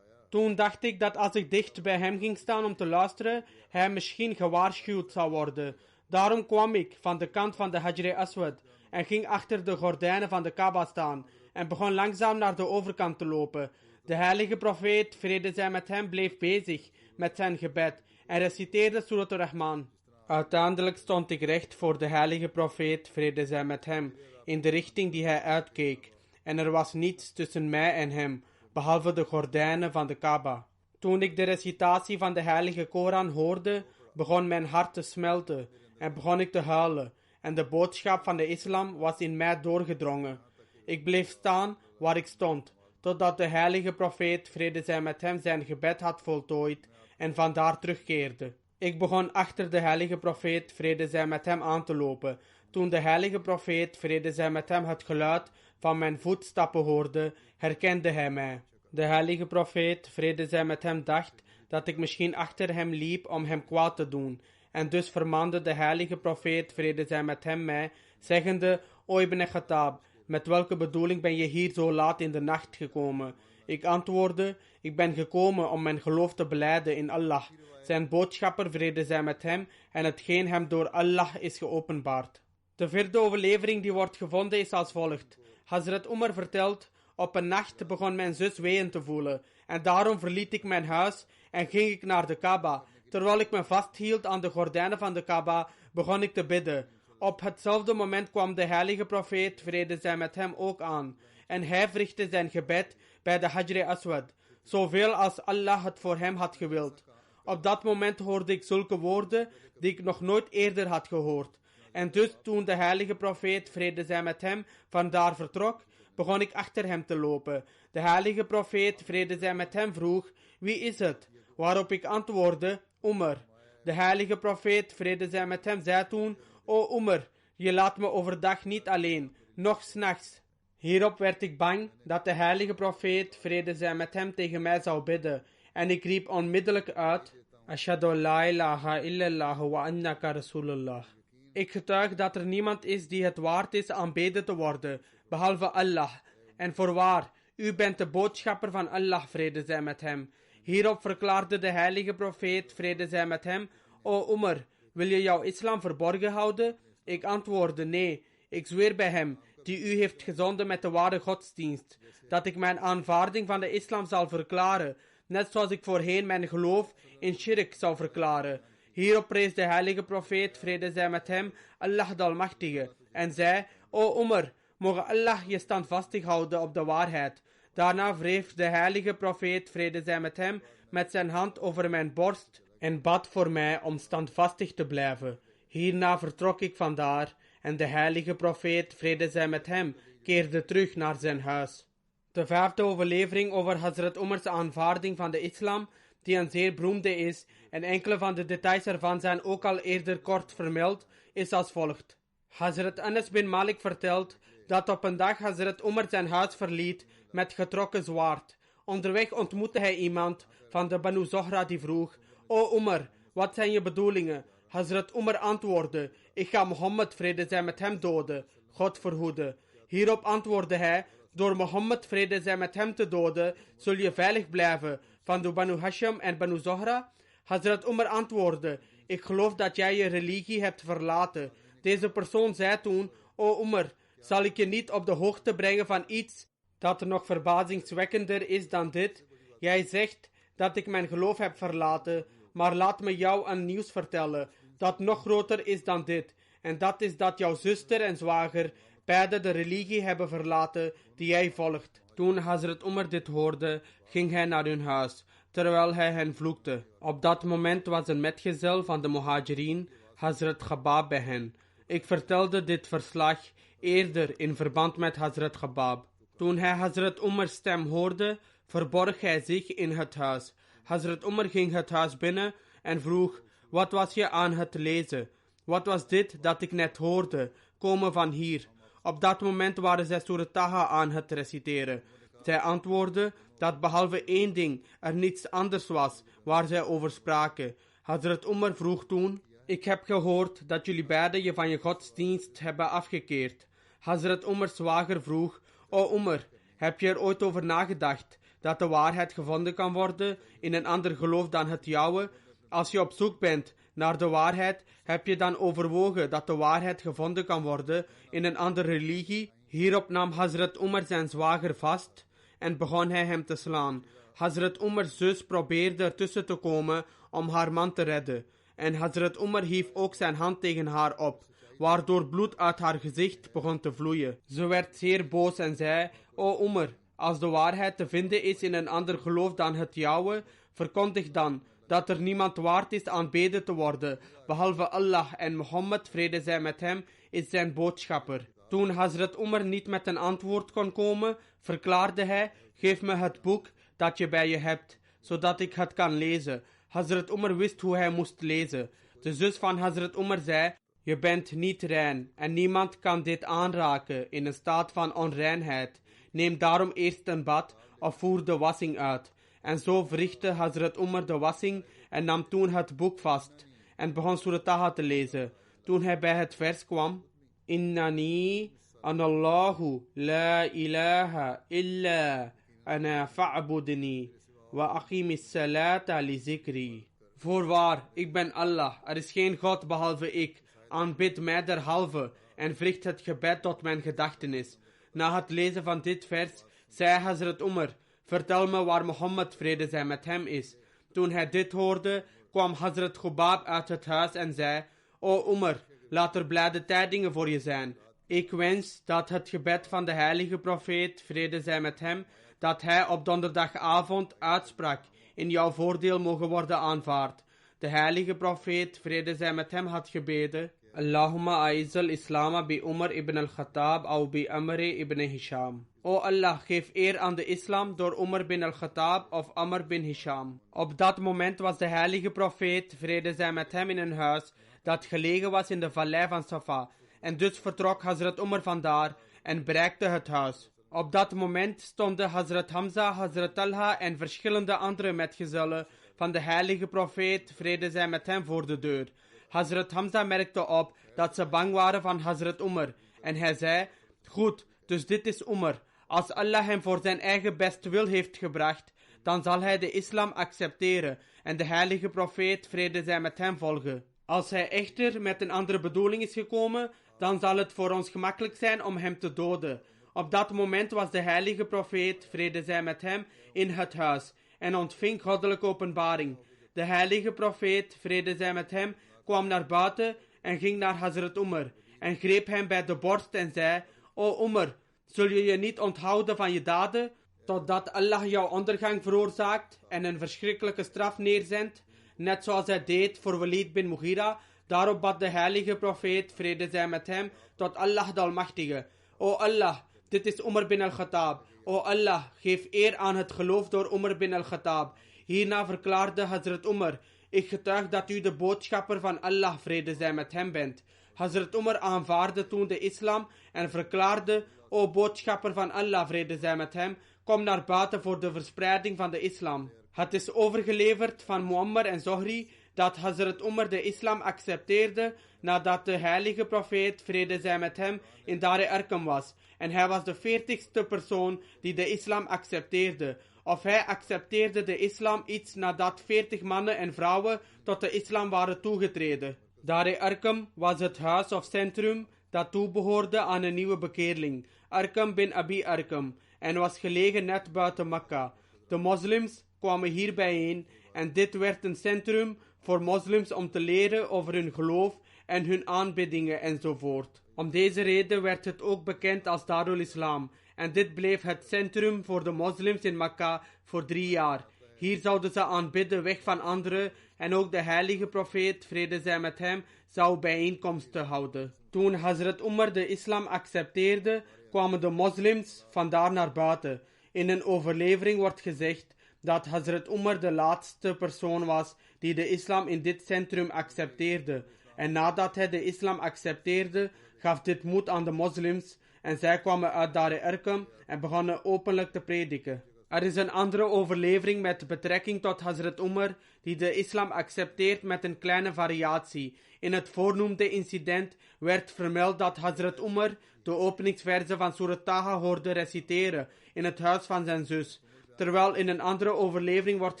Toen dacht ik dat als ik dicht bij hem ging staan om te luisteren, hij misschien gewaarschuwd zou worden. Daarom kwam ik van de kant van de Hajr Aswad en ging achter de gordijnen van de Kaaba staan en begon langzaam naar de overkant te lopen. De heilige profeet, vrede zij met hem, bleef bezig met zijn gebed en reciteerde Surat al-Rahman. Uiteindelijk stond ik recht voor de heilige profeet, vrede zij met hem, in de richting die hij uitkeek, en er was niets tussen mij en hem, behalve de gordijnen van de Kaaba. Toen ik de recitatie van de heilige Koran hoorde, begon mijn hart te smelten en begon ik te huilen, en de boodschap van de islam was in mij doorgedrongen. Ik bleef staan waar ik stond, totdat de heilige profeet, vrede zij met hem, zijn gebed had voltooid en vandaar terugkeerde. Ik begon achter de heilige profeet, vrede zij met hem, aan te lopen. Toen de heilige profeet, vrede zij met hem, het geluid van mijn voetstappen hoorde, herkende hij mij. De heilige profeet, vrede zij met hem, dacht dat ik misschien achter hem liep om hem kwaad te doen. En dus vermaande de heilige profeet, vrede zij met hem, mij, zeggende: O Ibn Khattab, met welke bedoeling ben je hier zo laat in de nacht gekomen? Ik antwoordde: ik ben gekomen om mijn geloof te belijden in Allah, zijn boodschapper, vrede zij met hem, en hetgeen hem door Allah is geopenbaard. De vierde overlevering die wordt gevonden is als volgt. Hazrat Umar vertelt: op een nacht begon mijn zus weeën te voelen, en daarom verliet ik mijn huis en ging ik naar de Kaaba. Terwijl ik me vasthield aan de gordijnen van de Kaaba, begon ik te bidden. Op hetzelfde moment kwam de heilige profeet, vrede zij met hem, ook aan, en hij verrichtte zijn gebed bij de Hajar Aswad, zoveel als Allah het voor hem had gewild. Op dat moment hoorde ik zulke woorden die ik nog nooit eerder had gehoord. En dus toen de heilige profeet, vrede zij met hem, vandaar vertrok, begon ik achter hem te lopen. De heilige profeet, vrede zij met hem, vroeg: wie is het? Waarop ik antwoordde: Umar. De heilige profeet, vrede zij met hem, zei toen: O Umar, je laat me overdag niet alleen, noch 's nachts. Hierop werd ik bang dat de heilige profeet, vrede zij met hem, tegen mij zou bidden. En ik riep onmiddellijk uit: Ashhadu la ilaha illallah wa annaka rasulullah. Ik getuig dat er niemand is die het waard is aanbeden te worden, behalve Allah. En voorwaar, u bent de boodschapper van Allah, vrede zij met hem. Hierop verklaarde de heilige profeet, vrede zij met hem: O Umar, wil je jouw islam verborgen houden? Ik antwoordde: nee, ik zweer bij hem die u heeft gezonden met de ware godsdienst, dat ik mijn aanvaarding van de islam zal verklaren, net zoals ik voorheen mijn geloof in shirk zou verklaren. Hierop prees de heilige profeet, vrede zij met hem, Allah de Almachtige, en zei: O Umar, mogen Allah je standvastig houden op de waarheid. Daarna wreef de heilige profeet, vrede zij met hem, met zijn hand over mijn borst en bad voor mij om standvastig te blijven. Hierna vertrok ik vandaar en de heilige profeet, vrede zij met hem, keerde terug naar zijn huis. De vijfde overlevering over Hazrat Umar's aanvaarding van de islam, die een zeer beroemde is en enkele van de details ervan zijn ook al eerder kort vermeld, is als volgt. Hazrat Anas bin Malik vertelt dat op een dag Hazrat Umar zijn huis verliet met getrokken zwaard. Onderweg ontmoette hij iemand van de Banu Zohra die vroeg: O Umar, wat zijn je bedoelingen? Hazrat Umar antwoordde: ik ga Mohammed, vrede zij met hem, doden. God verhoede. Hierop antwoordde hij: door Mohammed, vrede zij met hem, te doden, zul je veilig blijven van de Banu Hashim en Banu Zohra. Hazrat Umar antwoordde: ik geloof dat jij je religie hebt verlaten. Deze persoon zei toen: O Umar, zal ik je niet op de hoogte brengen van iets dat nog verbazingwekkender is dan dit? Jij zegt dat ik mijn geloof heb verlaten, maar laat me jou een nieuws vertellen dat nog groter is dan dit. En dat is dat jouw zuster en zwager beide de religie hebben verlaten die jij volgt. Toen Hazrat Umar dit hoorde, ging hij naar hun huis, terwijl hij hen vloekte. Op dat moment was een metgezel van de Muhajirin, Hazrat Khabab, bij hen. Ik vertelde dit verslag eerder in verband met Hazrat Khabab. Toen hij Hazrat Umar's stem hoorde, verborg hij zich in het huis. Hazrat Umar ging het huis binnen en vroeg: wat was je aan het lezen? Wat was dit dat ik net hoorde, komen van hier? Op dat moment waren zij Surat Taha aan het reciteren. Zij antwoordde dat behalve één ding er niets anders was waar zij over spraken. Hazrat Umar vroeg toen: ik heb gehoord dat jullie beiden je van je godsdienst hebben afgekeerd. Hazrat Umar's zwager vroeg: O Umar, heb je er ooit over nagedacht dat de waarheid gevonden kan worden in een ander geloof dan het jouwe? Als je op zoek bent naar de waarheid, heb je dan overwogen dat de waarheid gevonden kan worden in een andere religie? Hierop nam Hazrat Umar zijn zwager vast en begon hij hem te slaan. Hazrat Umar's zus probeerde ertussen te komen om haar man te redden. En Hazrat Umar hief ook zijn hand tegen haar op, waardoor bloed uit haar gezicht begon te vloeien. Ze werd zeer boos en zei: O Umar, als de waarheid te vinden is in een ander geloof dan het jouwe, verkondig dan dat er niemand waard is aanbeden te worden, behalve Allah, en Mohammed, vrede zij met hem, is zijn boodschapper. Toen Hazrat Umar niet met een antwoord kon komen, verklaarde hij: geef me het boek dat je bij je hebt, zodat ik het kan lezen. Hazrat Umar wist hoe hij moest lezen. De zus van Hazrat Umar zei: je bent niet rein en niemand kan dit aanraken in een staat van onreinheid. Neem daarom eerst een bad of voer de wassing uit. En zo verrichtte Hazrat Umar de wassing en nam toen het boek vast en begon Surah Taha te lezen. Toen hij bij het vers kwam: Innani anallahu la ilaha illa ana fa'budni wa aqimis salata li zikri. Voorwaar, ik ben Allah, er is geen God behalve ik. Aanbid mij derhalve en verricht het gebed tot mijn gedachtenis. Na het lezen van dit vers zei Hazrat Umar: vertel me waar Mohammed, vrede zij met hem, is. Toen hij dit hoorde, kwam Hazrat Khubab uit het huis en zei: O Umar, laat er blijde tijdingen voor je zijn. Ik wens dat het gebed van de heilige profeet, vrede zij met hem, dat hij op donderdagavond uitsprak, in jouw voordeel mogen worden aanvaard. De heilige profeet, vrede zij met hem, had gebeden: Allahumma a'izzal islama bi Umar ibn al-Khattab of bi Amr ibn Hisham. O Allah, geef eer aan de islam door Umar bin al-Khattab of Amr bin Hisham. Op dat moment was de heilige profeet, vrede zij met hem, in een huis dat gelegen was in de vallei van Safa. En dus vertrok Hazrat Umar vandaar en bereikte het huis. Op dat moment stonden Hazrat Hamza, Hazrat Talha en verschillende andere metgezellen van de heilige profeet, vrede zij met hem, voor de deur. Hazrat Hamza merkte op dat ze bang waren van Hazrat Umar en hij zei: goed, dus dit is Umar. Als Allah hem voor zijn eigen bestwil heeft gebracht, dan zal hij de islam accepteren en de heilige profeet, vrede zij met hem, volgen. Als hij echter met een andere bedoeling is gekomen, dan zal het voor ons gemakkelijk zijn om hem te doden. Op dat moment was de heilige profeet, vrede zij met hem, in het huis en ontving goddelijke openbaring. De heilige profeet, vrede zij met hem, kwam naar buiten en ging naar Hazrat Umar en greep hem bij de borst en zei: O Umar, zul je je niet onthouden van je daden, totdat Allah jouw ondergang veroorzaakt en een verschrikkelijke straf neerzendt, net zoals hij deed voor Walid bin Mughira. Daarop bad de heilige profeet, vrede zij met hem, tot Allah de Almachtige: O Allah, dit is Umar bin al-Khattab. O Allah, geef eer aan het geloof door Umar bin al-Khattab. Hierna verklaarde Hazrat Umar: ik getuig dat u de boodschapper van Allah, vrede zij met hem, bent. Hazrat Umar aanvaarde toen de islam en verklaarde: o boodschapper van Allah, vrede zij met hem, kom naar buiten voor de verspreiding van de islam. Het is overgeleverd van Muammar en Zohri dat Hazrat Umar de islam accepteerde nadat de heilige profeet, vrede zij met hem, in Dar-e-Arqam was. En hij was de 40ste persoon die de islam accepteerde. Of hij accepteerde de islam iets nadat 40 mannen en vrouwen tot de islam waren toegetreden. Dar-e-Arqam was het huis of centrum dat toebehoorde aan een nieuwe bekeerling, Arqam bin Abi Arqam, en was gelegen net buiten Mekka. De moslims kwamen hier bijeen en dit werd een centrum voor moslims om te leren over hun geloof en hun aanbiddingen enzovoort. Om deze reden werd het ook bekend als Darul Islam en dit bleef het centrum voor de moslims in Mekka voor 3 jaar. Hier zouden ze aanbidden weg van anderen en ook de heilige profeet, vrede zij met hem, zou bijeenkomsten houden. Toen Hazrat Umar de islam accepteerde, kwamen de moslims vandaar naar buiten. In een overlevering wordt gezegd dat Hazrat Umar de laatste persoon was die de islam in dit centrum accepteerde. En nadat hij de islam accepteerde, gaf dit moed aan de moslims en zij kwamen uit Dar-e-Arqam en begonnen openlijk te prediken. Er is een andere overlevering met betrekking tot Hazrat Umar die de islam accepteert met een kleine variatie. In het voornoemde incident werd vermeld dat Hazrat Umar de openingsverse van Surah Taha hoorde reciteren in het huis van zijn zus, terwijl in een andere overlevering wordt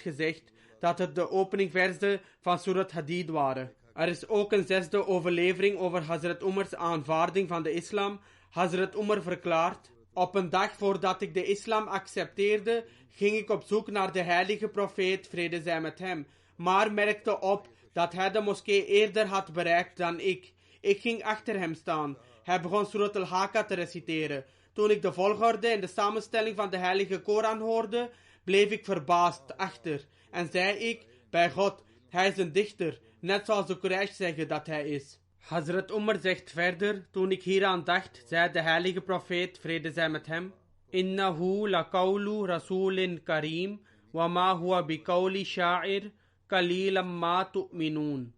gezegd dat het de openingverse van Surah Hadid waren. Er is ook een 6e overlevering over Hazrat Umars aanvaarding van de islam. Hazrat Umar verklaart: op een dag voordat ik de islam accepteerde, ging ik op zoek naar de heilige profeet, vrede zij met hem, maar merkte op dat hij de moskee eerder had bereikt dan ik. Ik ging achter hem staan. Hij begon Surat al-Haqqa te reciteren. Toen ik de volgorde en de samenstelling van de heilige Koran hoorde, bleef ik verbaasd achter. En zei ik, bij God, hij is een dichter, net zoals de Quraysh zeggen dat hij is. Hazrat Umar zegt verder, toen ik hieraan dacht, zei de heilige profeet, vrede zij met hem, Innahu la qawlu rasulin kareem, wa ma huwa bi qawli sha'ir, kalilam ma tu'minun.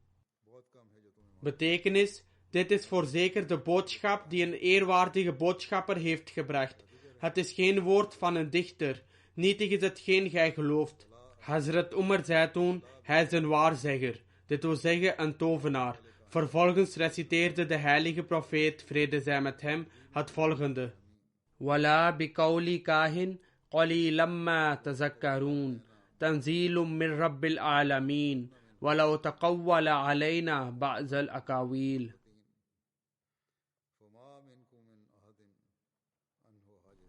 Betekenis, dit is voorzeker de boodschap die een eerwaardige boodschapper heeft gebracht. Het is geen woord van een dichter, nietig is hetgeen gij gelooft. Hazrat Umar zei toen, hij is een waarzegger, dit wil zeggen een tovenaar. Vervolgens reciteerde de heilige profeet, vrede zij met hem, het volgende. Wala bi qawli kahin, qalilam ma tazakkarun, tanzilum min rabbil alamin, walau taqawwala alayna ba'zal akawil.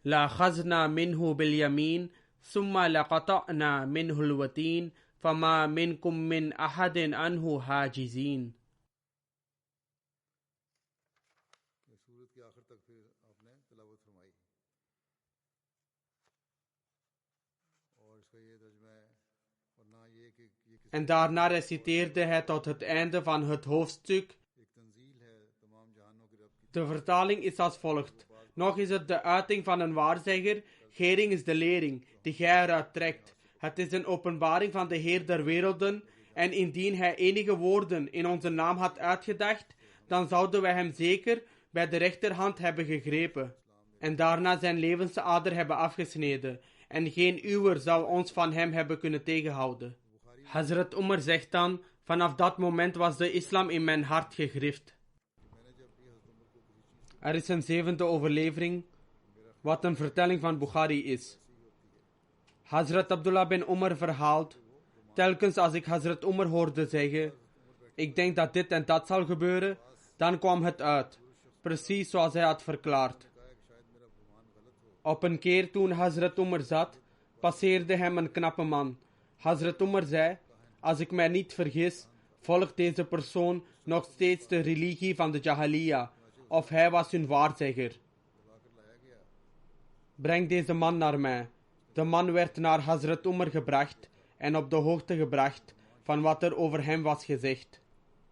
La khazna minhu bil yamin, summa laqata'na minhu al-watin, fama minkum min ahadin anhu hajizin. En daarna reciteerde hij tot het einde van het hoofdstuk. De vertaling is als volgt. Nog is het de uiting van een waarzegger, gering is de lering, die gij eruit trekt. Het is een openbaring van de Heer der werelden, en indien hij enige woorden in onze naam had uitgedacht, dan zouden wij hem zeker bij de rechterhand hebben gegrepen, en daarna zijn levensader hebben afgesneden, en geen uwer zou ons van hem hebben kunnen tegenhouden. Hazrat Umar zegt dan, vanaf dat moment was de islam in mijn hart gegrift. Er is een zevende overlevering, wat een vertelling van Bukhari is. Hazrat Abdullah bin Umar verhaalt, telkens als ik Hazrat Umar hoorde zeggen, ik denk dat dit en dat zal gebeuren, dan kwam het uit, precies zoals hij had verklaard. Op een keer toen Hazrat Umar zat, passeerde hem een knappe man. Hazrat Umar zei, als ik mij niet vergis, volgt deze persoon nog steeds de religie van de Jahiliya, of hij was hun waarzegger. Breng deze man naar mij. De man werd naar Hazrat Umar gebracht en op de hoogte gebracht van wat er over hem was gezegd.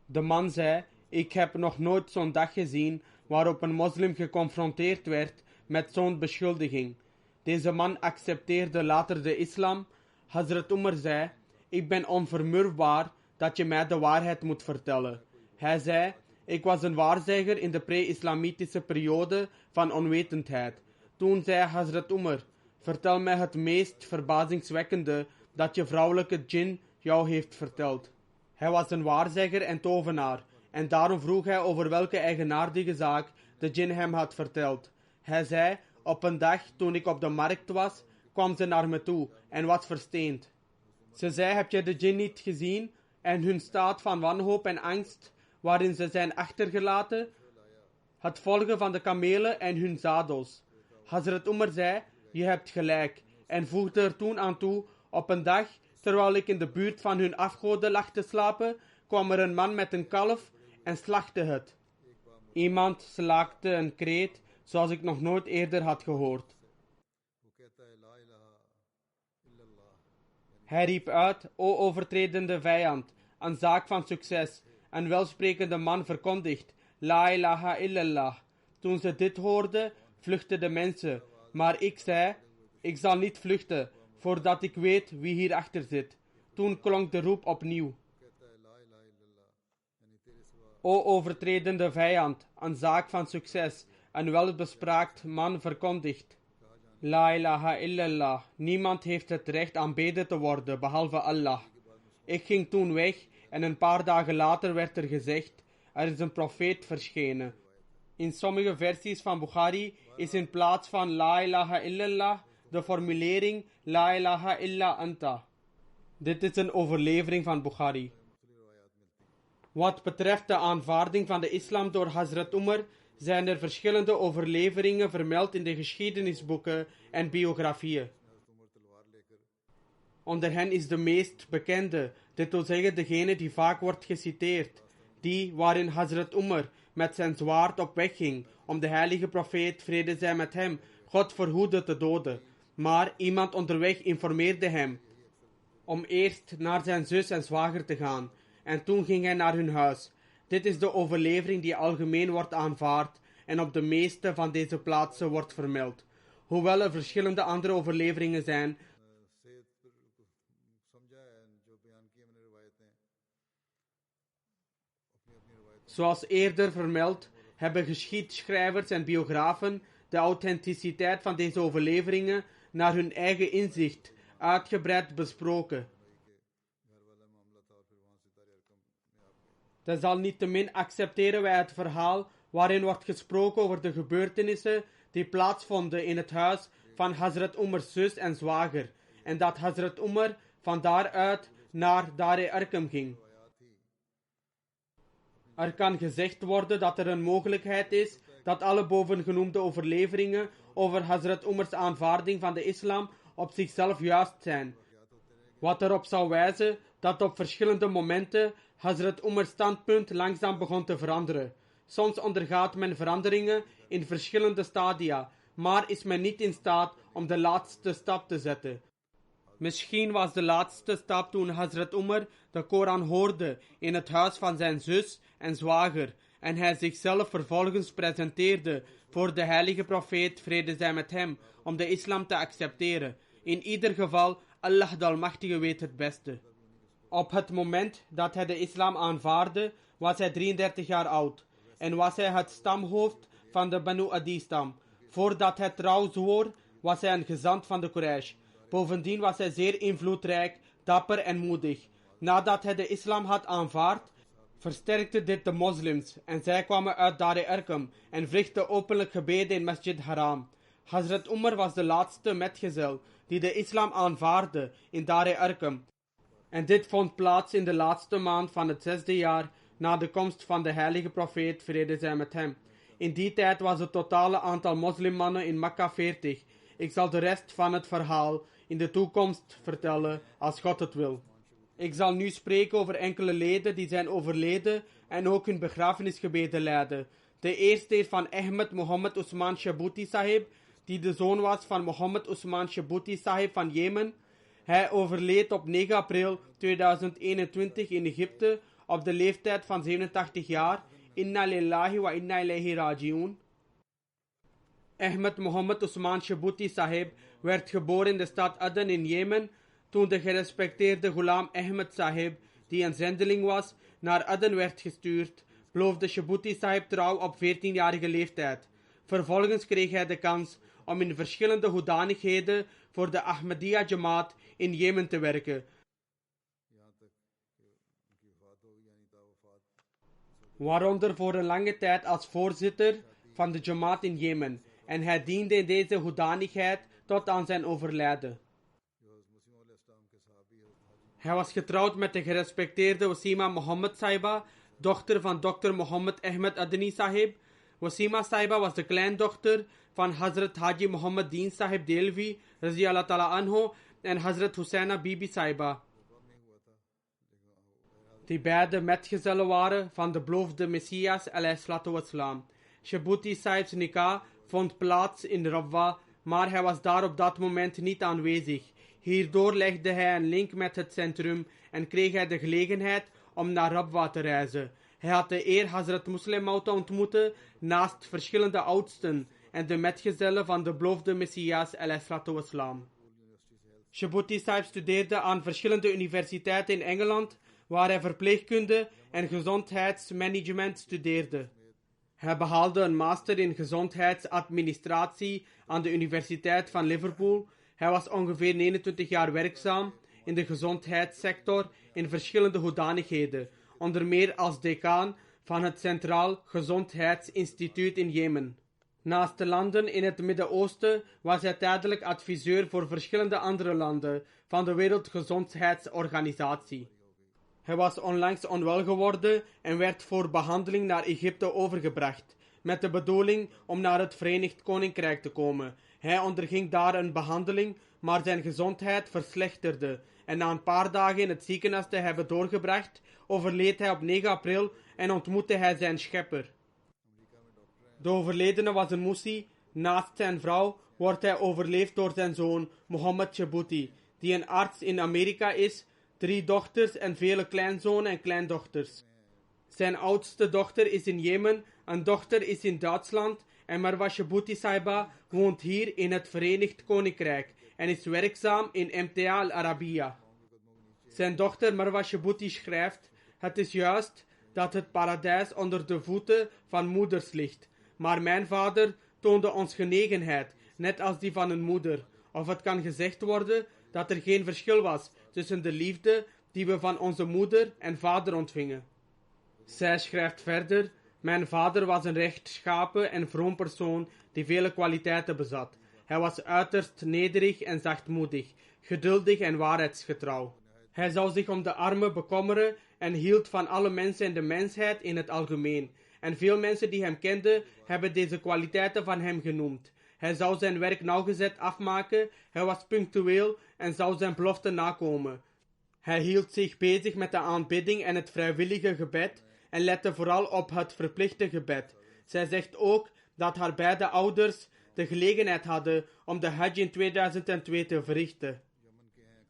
De man zei, ik heb nog nooit zo'n dag gezien waarop een moslim geconfronteerd werd met zo'n beschuldiging. Deze man accepteerde later de islam. Hazrat Umar zei, ik ben onvermurfbaar dat je mij de waarheid moet vertellen. Hij zei, ik was een waarzegger in de pre-islamitische periode van onwetendheid. Toen zei Hazrat Umar, vertel mij het meest verbazingwekkende dat je vrouwelijke djinn jou heeft verteld. Hij was een waarzegger en tovenaar, en daarom vroeg hij over welke eigenaardige zaak de djinn hem had verteld. Hij zei, op een dag toen ik op de markt was, kwam ze naar me toe en was versteend. Ze zei, heb je de djinn niet gezien en hun staat van wanhoop en angst waarin ze zijn achtergelaten? Het volgen van de kamelen en hun zadels. Hazrat Umar zei, je hebt gelijk, en voegde er toen aan toe, op een dag, terwijl ik in de buurt van hun afgoden lag te slapen, kwam er een man met een kalf en slachtte het. Iemand slaakte een kreet, zoals ik nog nooit eerder had gehoord. Hij riep uit, o overtredende vijand, een zaak van succes. Een welsprekende man verkondigt, la ilaha illallah. Toen ze dit hoorden, vluchtten de mensen. Maar ik zei, ik zal niet vluchten, voordat ik weet wie hierachter zit. Toen klonk de roep opnieuw. O overtredende vijand, een zaak van succes. Een welbespraakt man verkondigt, la ilaha illallah. Niemand heeft het recht aanbeden te worden, behalve Allah. Ik ging toen weg en een paar dagen later werd er gezegd, er is een profeet verschenen. In sommige versies van Bukhari is in plaats van la ilaha illallah de formulering la ilaha illa anta. Dit is een overlevering van Bukhari. Wat betreft de aanvaarding van de islam door Hazrat Umar, zijn er verschillende overleveringen vermeld in de geschiedenisboeken en biografieën. Onder hen is de meest bekende Dit wil zeggen degene die vaak wordt geciteerd, die waarin Hazrat Umar met zijn zwaard op weg ging om de heilige profeet, vrede zij met hem, God verhoede te doden. Maar iemand onderweg informeerde hem om eerst naar zijn zus en zwager te gaan, en toen ging hij naar hun huis. Dit is de overlevering die algemeen wordt aanvaard en op de meeste van deze plaatsen wordt vermeld. Hoewel er verschillende andere overleveringen zijn, zoals eerder vermeld, hebben geschiedschrijvers en biografen de authenticiteit van deze overleveringen naar hun eigen inzicht uitgebreid besproken. Desalniettemin accepteren wij het verhaal waarin wordt gesproken over de gebeurtenissen die plaatsvonden in het huis van Hazrat Umars zus en zwager, en dat Hazrat Umar van daaruit naar Dar-e-Arqam ging. Er kan gezegd worden dat er een mogelijkheid is dat alle bovengenoemde overleveringen over Hazrat Umars aanvaarding van de islam op zichzelf juist zijn, wat erop zou wijzen dat op verschillende momenten Hazrat Umars standpunt langzaam begon te veranderen. Soms ondergaat men veranderingen in verschillende stadia, maar is men niet in staat om de laatste stap te zetten. Misschien was de laatste stap toen Hazrat Umar de Koran hoorde in het huis van zijn zus en zwager en hij zichzelf vervolgens presenteerde voor de heilige profeet, vrede zij met hem, om de islam te accepteren. In ieder geval, Allah de Almachtige weet het beste. Op het moment dat hij de islam aanvaardde, was hij 33 jaar oud en was hij het stamhoofd van de Banu Adi-stam. Voordat hij trouw zwoer, was hij een gezant van de Quraysh. Bovendien was hij zeer invloedrijk, dapper en moedig. Nadat hij de islam had aanvaard, versterkte dit de moslims en zij kwamen uit Dar-e-Arqam en verrichtten openlijk gebeden in Masjid Haram. Hazrat Umar was de laatste metgezel die de islam aanvaardde in Dar-e-Arqam. En dit vond plaats in de laatste maand van het 6e jaar na de komst van de heilige profeet, vrede zij met hem. In die tijd was het totale aantal moslimmannen in Mekka 40. Ik zal de rest van het verhaal in de toekomst vertellen als God het wil. Ik zal nu spreken over enkele leden die zijn overleden en ook hun begrafenisgebeden leiden. De eerste is van Ahmed Mohammed Usman Shabuti Sahib, die de zoon was van Mohammed Usman Shabuti Sahib van Jemen. Hij overleed op 9 april 2021 in Egypte op de leeftijd van 87 jaar. Inna lillahi wa inna ilayhi raji'un. Ahmed Mohammed Usman Shabuti Sahib werd geboren in de stad Aden in Jemen toen de gerespecteerde Ghulam Ahmed Sahib, die een zendeling was, naar Aden werd gestuurd, beloofde Shabuti Sahib trouw op 14-jarige leeftijd. Vervolgens kreeg hij de kans om in verschillende hoedanigheden voor de Ahmadiyya Jamaat in Jemen te werken, waaronder voor een lange tijd als voorzitter van de Jamaat in Jemen, en hij diende in deze hoedanigheid tot aan zijn overlijden. Hij was getrouwd met de gerespecteerde Wasima Muhammad Saiba, dochter van Dr. Muhammad Ahmed Adni Sahib. Wasima Saiba was de kleindochter van Hazrat Haji Muhammad Deen Sahib Delvi, Raziyallahu Ta'ala Anhu, en Hazrat Hussaina Bibi Saiba, die beide metgezellen waren van de beloofde Messias alayhi wassalam. Shabuti Sahib's nikah vond plaats in Rabwa, maar hij was daar op dat moment niet aanwezig. Hierdoor legde hij een link met het centrum en kreeg hij de gelegenheid om naar Rabwa te reizen. Hij had de eer Hazrat Muslim Maud te ontmoeten naast verschillende oudsten en de metgezellen van de beloofde Messias alayhi wassalam. Shabuti Sahib studeerde aan verschillende universiteiten in Engeland, waar hij verpleegkunde en gezondheidsmanagement studeerde. Hij behaalde een master in gezondheidsadministratie aan de Universiteit van Liverpool. Hij was ongeveer 29 jaar werkzaam in de gezondheidssector in verschillende hoedanigheden, onder meer als decaan van het Centraal Gezondheidsinstituut in Jemen. Naast de landen in het Midden-Oosten was hij tijdelijk adviseur voor verschillende andere landen van de Wereldgezondheidsorganisatie. Hij was onlangs onwel geworden en werd voor behandeling naar Egypte overgebracht, met de bedoeling om naar het Verenigd Koninkrijk te komen. Hij onderging daar een behandeling, maar zijn gezondheid verslechterde en na een paar dagen in het ziekenhuis te hebben doorgebracht, overleed hij op 9 april en ontmoette hij zijn schepper. De overledene was een Musi. Naast zijn vrouw wordt hij overleefd door zijn zoon Mohammed Chabuti, die een arts in Amerika is, 3 dochters en vele kleinzonen en kleindochters. Zijn oudste dochter is in Jemen, een dochter is in Duitsland en Marwa Chabuti Saiba woont hier in het Verenigd Koninkrijk en is werkzaam in MTA Al-Arabiya. Zijn dochter Marwa Chabuti schrijft: het is juist dat het paradijs onder de voeten van moeders ligt, maar mijn vader toonde ons genegenheid, net als die van een moeder. Of het kan gezegd worden dat er geen verschil was tussen de liefde die we van onze moeder en vader ontvingen. Zij schrijft verder: mijn vader was een rechtschapen en vroom persoon die vele kwaliteiten bezat. Hij was uiterst nederig en zachtmoedig, geduldig en waarheidsgetrouw. Hij zou zich om de armen bekommeren en hield van alle mensen en de mensheid in het algemeen. En veel mensen die hem kenden, hebben deze kwaliteiten van hem genoemd. Hij zou zijn werk nauwgezet afmaken, hij was punctueel en zou zijn belofte nakomen. Hij hield zich bezig met de aanbidding en het vrijwillige gebed en lette vooral op het verplichte gebed. Zij zegt ook dat haar beide ouders de gelegenheid hadden om de Hajj in 2002 te verrichten.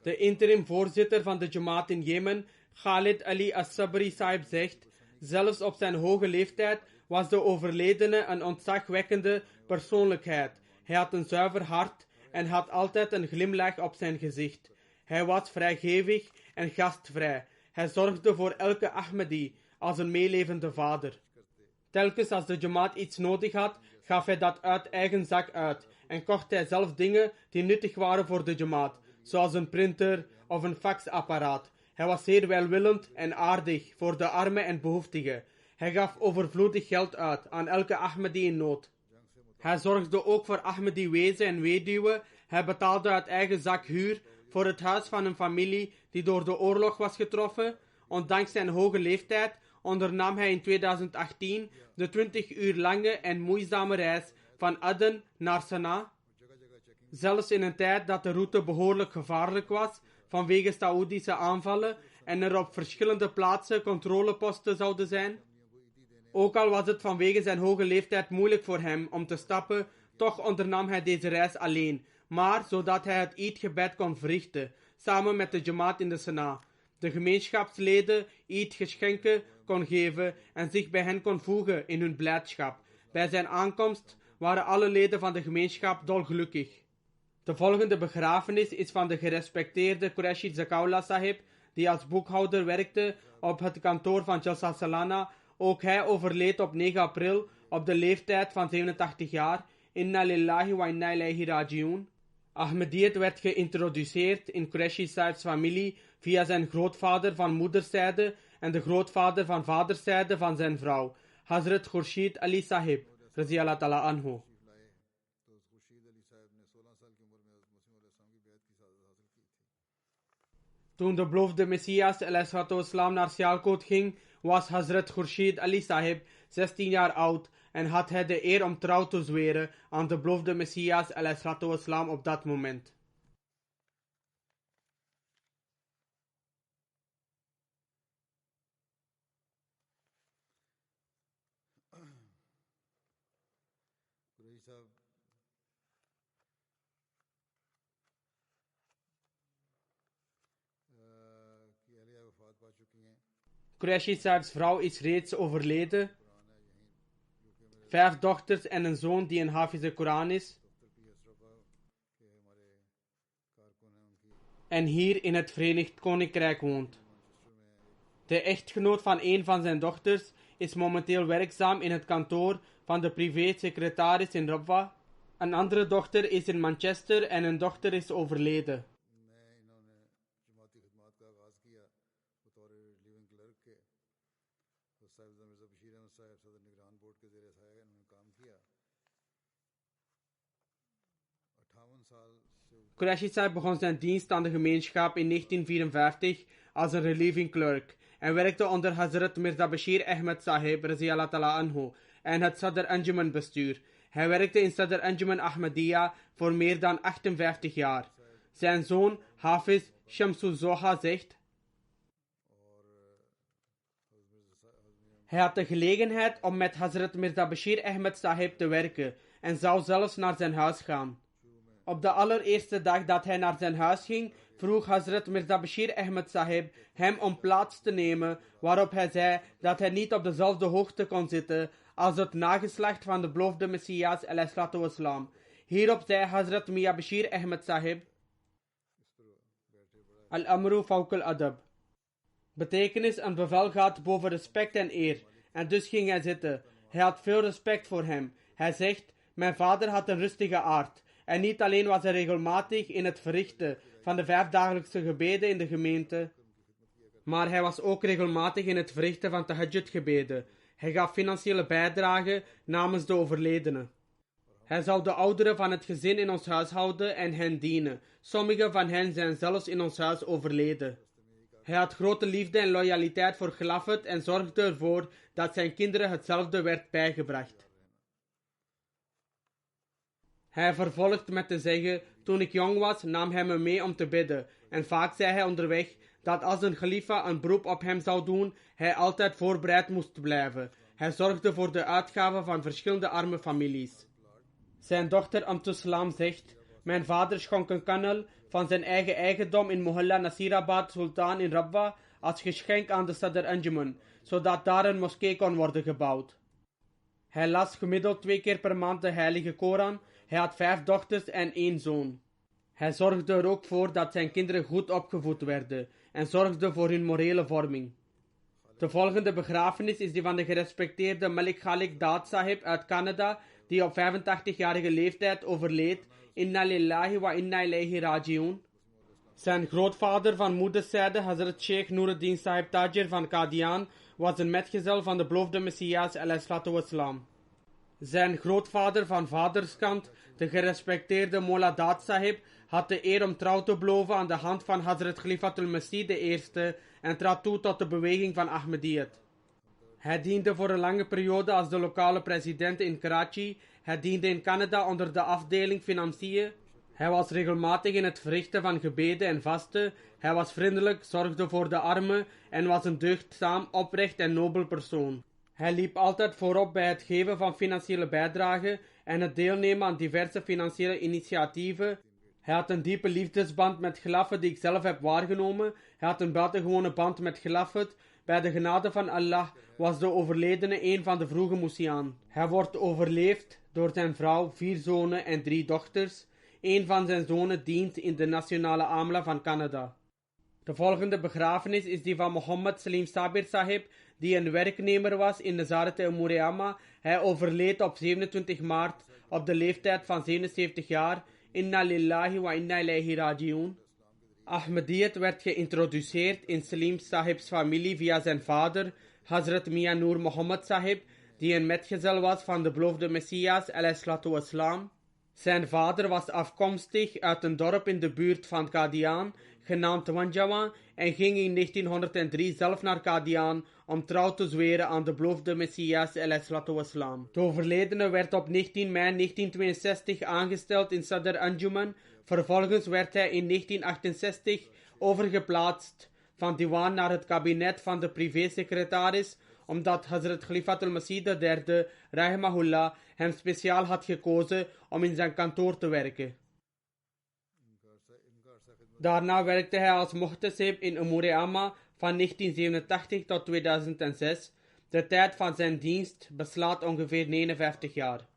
De interim voorzitter van de Jamaat in Jemen, Khalid Ali As-Sabri Saib, zegt: zelfs op zijn hoge leeftijd was de overledene een ontzagwekkende persoonlijkheid. Hij had een zuiver hart en had altijd een glimlach op zijn gezicht. Hij was vrijgevig en gastvrij. Hij zorgde voor elke Ahmadi als een meelevende vader. Telkens als de Jamaat iets nodig had, gaf hij dat uit eigen zak uit en kocht hij zelf dingen die nuttig waren voor de Jamaat, zoals een printer of een faxapparaat. Hij was zeer welwillend en aardig voor de armen en behoeftigen. Hij gaf overvloedig geld uit aan elke Ahmadi in nood. Hij zorgde ook voor Ahmadi wezen en weduwen. Hij betaalde uit eigen zak huur voor het huis van een familie die door de oorlog was getroffen. Ondanks zijn hoge leeftijd ondernam hij in 2018 de 20 uur lange en moeizame reis van Aden naar Sanaa. Zelfs in een tijd dat de route behoorlijk gevaarlijk was vanwege Saoedische aanvallen en er op verschillende plaatsen controleposten zouden zijn. Ook al was het vanwege zijn hoge leeftijd moeilijk voor hem om te stappen, toch ondernam hij deze reis alleen, maar zodat hij het Eid-gebed kon verrichten, samen met de Jamaat in de Sanaa. De gemeenschapsleden Eid-geschenken kon geven en zich bij hen kon voegen in hun blijdschap. Bij zijn aankomst waren alle leden van de gemeenschap dolgelukkig. De volgende begrafenis is van de gerespecteerde Qureshi Zakaullah Sahib, die als boekhouder werkte op het kantoor van Jalsa Salana. Ook hij overleed op 9 april op de leeftijd van 87 jaar. Inna lillahi wa inna ilayhi raji'un. Ahmadiyyat werd geïntroduceerd in Qureshi Sahib's familie via zijn grootvader van moederszijde en de grootvader van vaderszijde van zijn vrouw, Hazrat Khurshid Ali Sahib, radiyallahu ta'ala anhu. Toen de beloofde Messias ﷺ naar Sialkot ging, was Hazrat Khurshid Ali Sahib 16 jaar oud en had hij de eer om trouw te zweren aan de beloofde Messias ﷺ op dat moment. Qureshi Sahib's vrouw is reeds overleden. 5 dochters en een zoon die een Hafiz Koran is. En hier in het Verenigd Koninkrijk woont. De echtgenoot van een van zijn dochters is momenteel werkzaam in het kantoor van de privé-secretaris in Rabwa. Een andere dochter is in Manchester en een dochter is overleden. Qureshi Sahib begon zijn dienst aan de gemeenschap in 1954 als een relieving clerk en werkte onder Hazrat Mirza Bashir Ahmed Sahib radiyallahu ta'ala anhu en het Sadr Anjuman bestuur. Hij werkte in Sadr Anjuman Ahmadiyya voor meer dan 58 jaar. Zijn zoon Hafiz Shamsul Zoha zegt: hij had de gelegenheid om met Hazrat Mirza Bashir Ahmed Sahib te werken en zou zelfs naar zijn huis gaan. Op de allereerste dag dat hij naar zijn huis ging, vroeg Hazrat Mirza Bashir Ahmed Sahib hem om plaats te nemen, waarop hij zei dat hij niet op dezelfde hoogte kon zitten als het nageslacht van de beloofde Messias alayhi wassalam. Hierop zei Hazrat Mia Bashir Ahmed Sahib: Al-Amru Fawq al-Adab. Betekenis: een bevel gaat boven respect en eer. En dus ging hij zitten. Hij had veel respect voor hem. Hij zegt: mijn vader had een rustige aard. En niet alleen was hij regelmatig in het verrichten van de 5 dagelijkse gebeden in de gemeente, maar hij was ook regelmatig in het verrichten van tahajjud gebeden. Hij gaf financiële bijdrage namens de overledenen. Hij zou de ouderen van het gezin in ons huis houden en hen dienen. Sommigen van hen zijn zelfs in ons huis overleden. Hij had grote liefde en loyaliteit voor Khilafat en zorgde ervoor dat zijn kinderen hetzelfde werd bijgebracht. Hij vervolgt met te zeggen: toen ik jong was, nam hij me mee om te bidden. En vaak zei hij onderweg dat als een khalifa een beroep op hem zou doen, hij altijd voorbereid moest blijven. Hij zorgde voor de uitgaven van verschillende arme families. Zijn dochter Amtussalam zegt: mijn vader schonk een kannel van zijn eigen eigendom in Mohalla Nasirabad Sultan in Rabwa als geschenk aan de Sadr Anjuman, zodat daar een moskee kon worden gebouwd. Hij las gemiddeld 2 keer per maand de heilige Koran. Hij had 5 dochters en 1 zoon. Hij zorgde er ook voor dat zijn kinderen goed opgevoed werden en zorgde voor hun morele vorming. De volgende begrafenis is die van de gerespecteerde Malik Khalik Daad Sahib uit Canada, die op 85-jarige leeftijd overleed. Inna lillahi wa inna ilayhi raji'un. Zijn grootvader van moederszijde, Hazrat Sheikh Nuruddin Sahib Tajir van Qadian, was een metgezel van de beloofde Messias alayhi wassalam. Zijn grootvader van vaderskant, de gerespecteerde Mola Daad Sahib, had de eer om trouw te beloven aan de hand van Hazrat Khalifatul Masih I en trad toe tot de beweging van Ahmadiyyat. Hij diende voor een lange periode als de lokale president in Karachi. Hij diende in Canada onder de afdeling financiën. Hij was regelmatig in het verrichten van gebeden en vasten. Hij was vriendelijk, zorgde voor de armen en was een deugdzaam, oprecht en nobel persoon. Hij liep altijd voorop bij het geven van financiële bijdragen en het deelnemen aan diverse financiële initiatieven. Hij had een diepe liefdesband met Khilafat die ik zelf heb waargenomen. Hij had een buitengewone band met Khilafat. Bij de genade van Allah was de overledene een van de vroege Messiaan. Hij wordt overleefd door zijn vrouw, 4 zonen en 3 dochters. Een van zijn zonen dient in de nationale Amla van Canada. De volgende begrafenis is die van Mohammed Salim Sabir Sahib, die een werknemer was in Nazareth-e-Muriama. Hij overleed op 27 maart op de leeftijd van 77 jaar. Inna lillahi wa inna ilayhi raji'un. Ahmadiyyat werd geïntroduceerd in Salim Sahibs familie via zijn vader, Hazrat Mia Noor Mohammed Sahib, die een metgezel was van de beloofde Messias alayhi wassalam. Zijn vader was afkomstig uit een dorp in de buurt van Qadian, genaamd Wanjawa, en ging in 1903 zelf naar Qadian om trouw te zweren aan de beloofde Messias alayhi wassalam. De overledene werd op 19 mei 1962 aangesteld in Sadr Anjuman. Vervolgens werd hij in 1968 overgeplaatst van Diwan naar het kabinet van de privésecretaris, omdat Hazrat Khalifatul Masih III, rahimahullah, hem speciaal had gekozen om in zijn kantoor te werken. Daarna werkte hij als muhtasib in Umur-e-Amma van 1987 tot 2006. De tijd van zijn dienst beslaat ongeveer 59 jaar.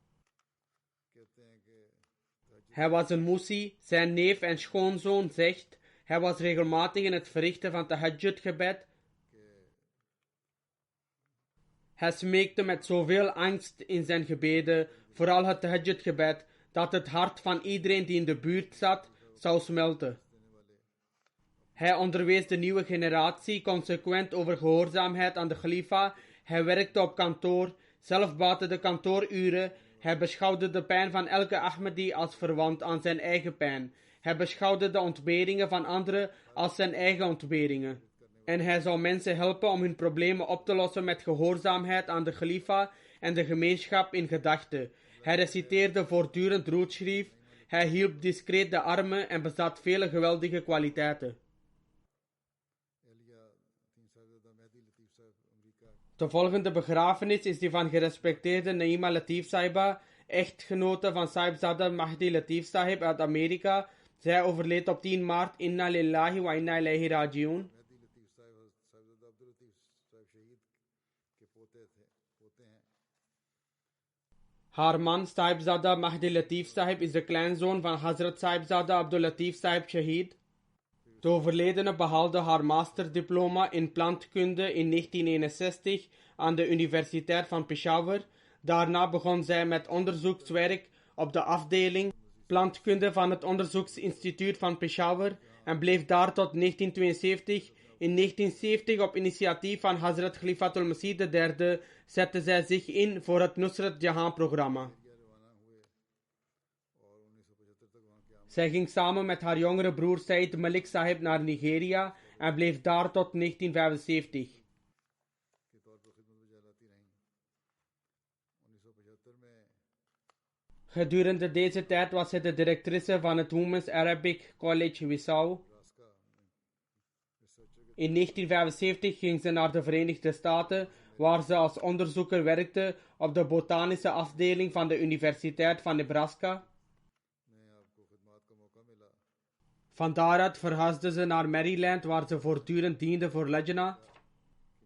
Hij was een musi. Zijn neef en schoonzoon zegt: hij was regelmatig in het verrichten van tahajjud gebed. Hij smeekte met zoveel angst in zijn gebeden, vooral het tahajjud gebed, dat het hart van iedereen die in de buurt zat zou smelten. Hij onderwees de nieuwe generatie consequent over gehoorzaamheid aan de khalifa. Hij werkte op kantoor, zelf buiten de kantooruren. Hij beschouwde de pijn van elke Ahmadi als verwant aan zijn eigen pijn. Hij beschouwde de ontberingen van anderen als zijn eigen ontberingen. En hij zou mensen helpen om hun problemen op te lossen met gehoorzaamheid aan de khalifa en de gemeenschap in gedachten. Hij reciteerde voortdurend Rood Sharif. Hij hielp discreet de armen en bezat vele geweldige kwaliteiten. De volgende begrafenis is die van gerespecteerde Naima Latif Sahiba, echtgenote van Sahibzada Mahdi Latif Sahib uit Amerika. Zij overleed op 10 maart. Inna lillahi wa inna ilaihi raji'un. Haar man Sahibzada Mahdi Latif Sahib is de kleinzoon van Hazrat Sahibzada Abdul Latif Sahib Shahid. De overledene behaalde haar masterdiploma in plantkunde in 1961 aan de Universiteit van Peshawar. Daarna begon zij met onderzoekswerk op de afdeling plantkunde van het Onderzoeksinstituut van Peshawar en bleef daar tot 1972. In 1970 op initiatief van Hazrat Khalifatul Masih III zette zij zich in voor het Nusrat Jahan-programma. Zij ging samen met haar jongere broer Said Malik Sahib naar Nigeria en bleef daar tot 1975. Gedurende deze tijd was zij de directrice van het Women's Arabic College Wissau. In 1975 ging ze naar de Verenigde Staten, waar ze als onderzoeker werkte op de botanische afdeling van de Universiteit van Nebraska. Van daaruit verhuisde ze naar Maryland, waar ze voortdurend diende voor Lajna.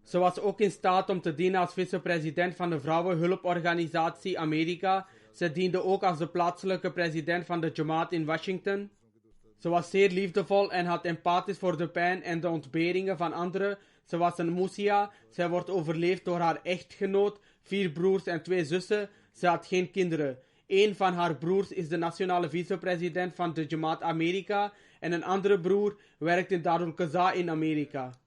Ze was ook in staat om te dienen als vicepresident van de Vrouwenhulporganisatie Amerika. Ze diende ook als de plaatselijke president van de Jamaat in Washington. Ze was zeer liefdevol en had empathisch voor de pijn en de ontberingen van anderen. Ze was een Musia. Zij wordt overleefd door haar echtgenoot, 4 broers en 2 zussen. Ze had geen kinderen. Een van haar broers is de nationale vicepresident van de Jamaat Amerika en een andere broer werkt in Darul Qaza in Amerika.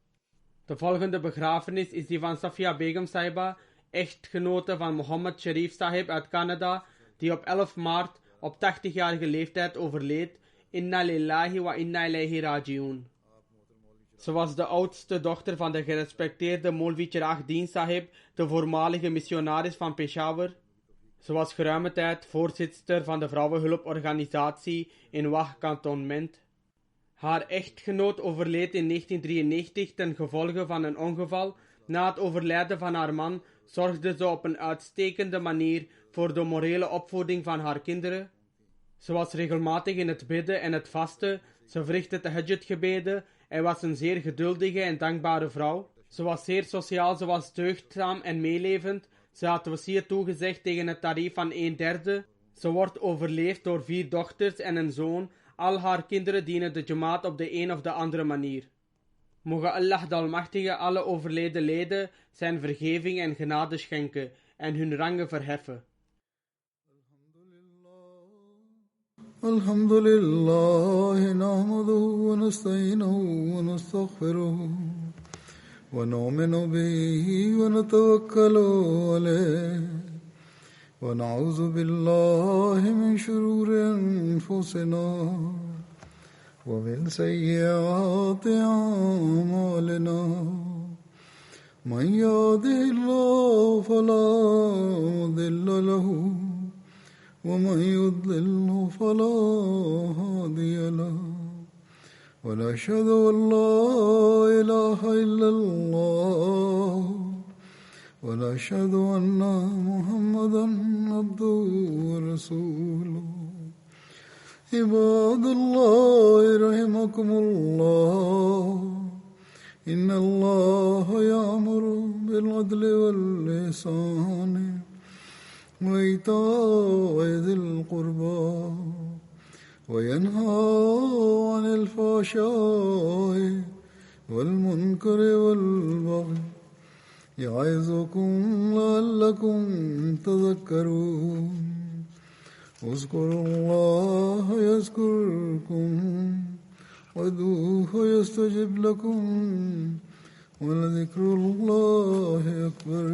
De volgende begrafenis is die van Safia Begum Sahiba, echtgenote van Mohammed Sharif Sahib uit Canada, die op 11 maart op 80-jarige leeftijd overleed. Inna lillahi wa inna ilaihi raji'un. Ze was de oudste dochter van de gerespecteerde Maulvi Chirag Deen Sahib, de voormalige missionaris van Peshawar. Ze was geruime tijd voorzitter van de Vrouwenhulporganisatie in Wah kantonnement. Haar echtgenoot overleed in 1993 ten gevolge van een ongeval. Na het overlijden van haar man zorgde ze op een uitstekende manier voor de morele opvoeding van haar kinderen. Ze was regelmatig in het bidden en het vasten. Ze verrichtte tahajjud-gebeden en was een zeer geduldige en dankbare vrouw. Ze was zeer sociaal, ze was deugdzaam en meelevend. Ze had wasiya toegezegd tegen het tarief van 1/3. Ze wordt overleefd door 4 dochters en een zoon. Al haar kinderen dienen de Jamaat op de een of de andere manier. Mogen Allah de Almachtige alle overleden leden zijn vergeving en genade schenken en hun rangen verheffen. Alhamdulillah, nahmaduhu wa nasta'inuhu wa nastaghfiruhu wa nu'minu bihi wa natawakkalu alayhi wa na'udhu billahi min shururi anfusina wa min sayyiati a'malina. Man yahdihillahu fala mudilla lahu ومن يضلل فلا هادي له ونشهد أن لا إله إلا الله ونشهد أن محمدا عبده ورسوله عباد الله رحمكم الله إن الله يأمر بالعدل والإحسان وإيتاء ذي القربى وينهى عن الفحشاء والمنكر والبغي يعظكم لعلكم تذكرون اذكروا الله يذكركم وادعوه يستجب لكم ولذكر الله أكبر.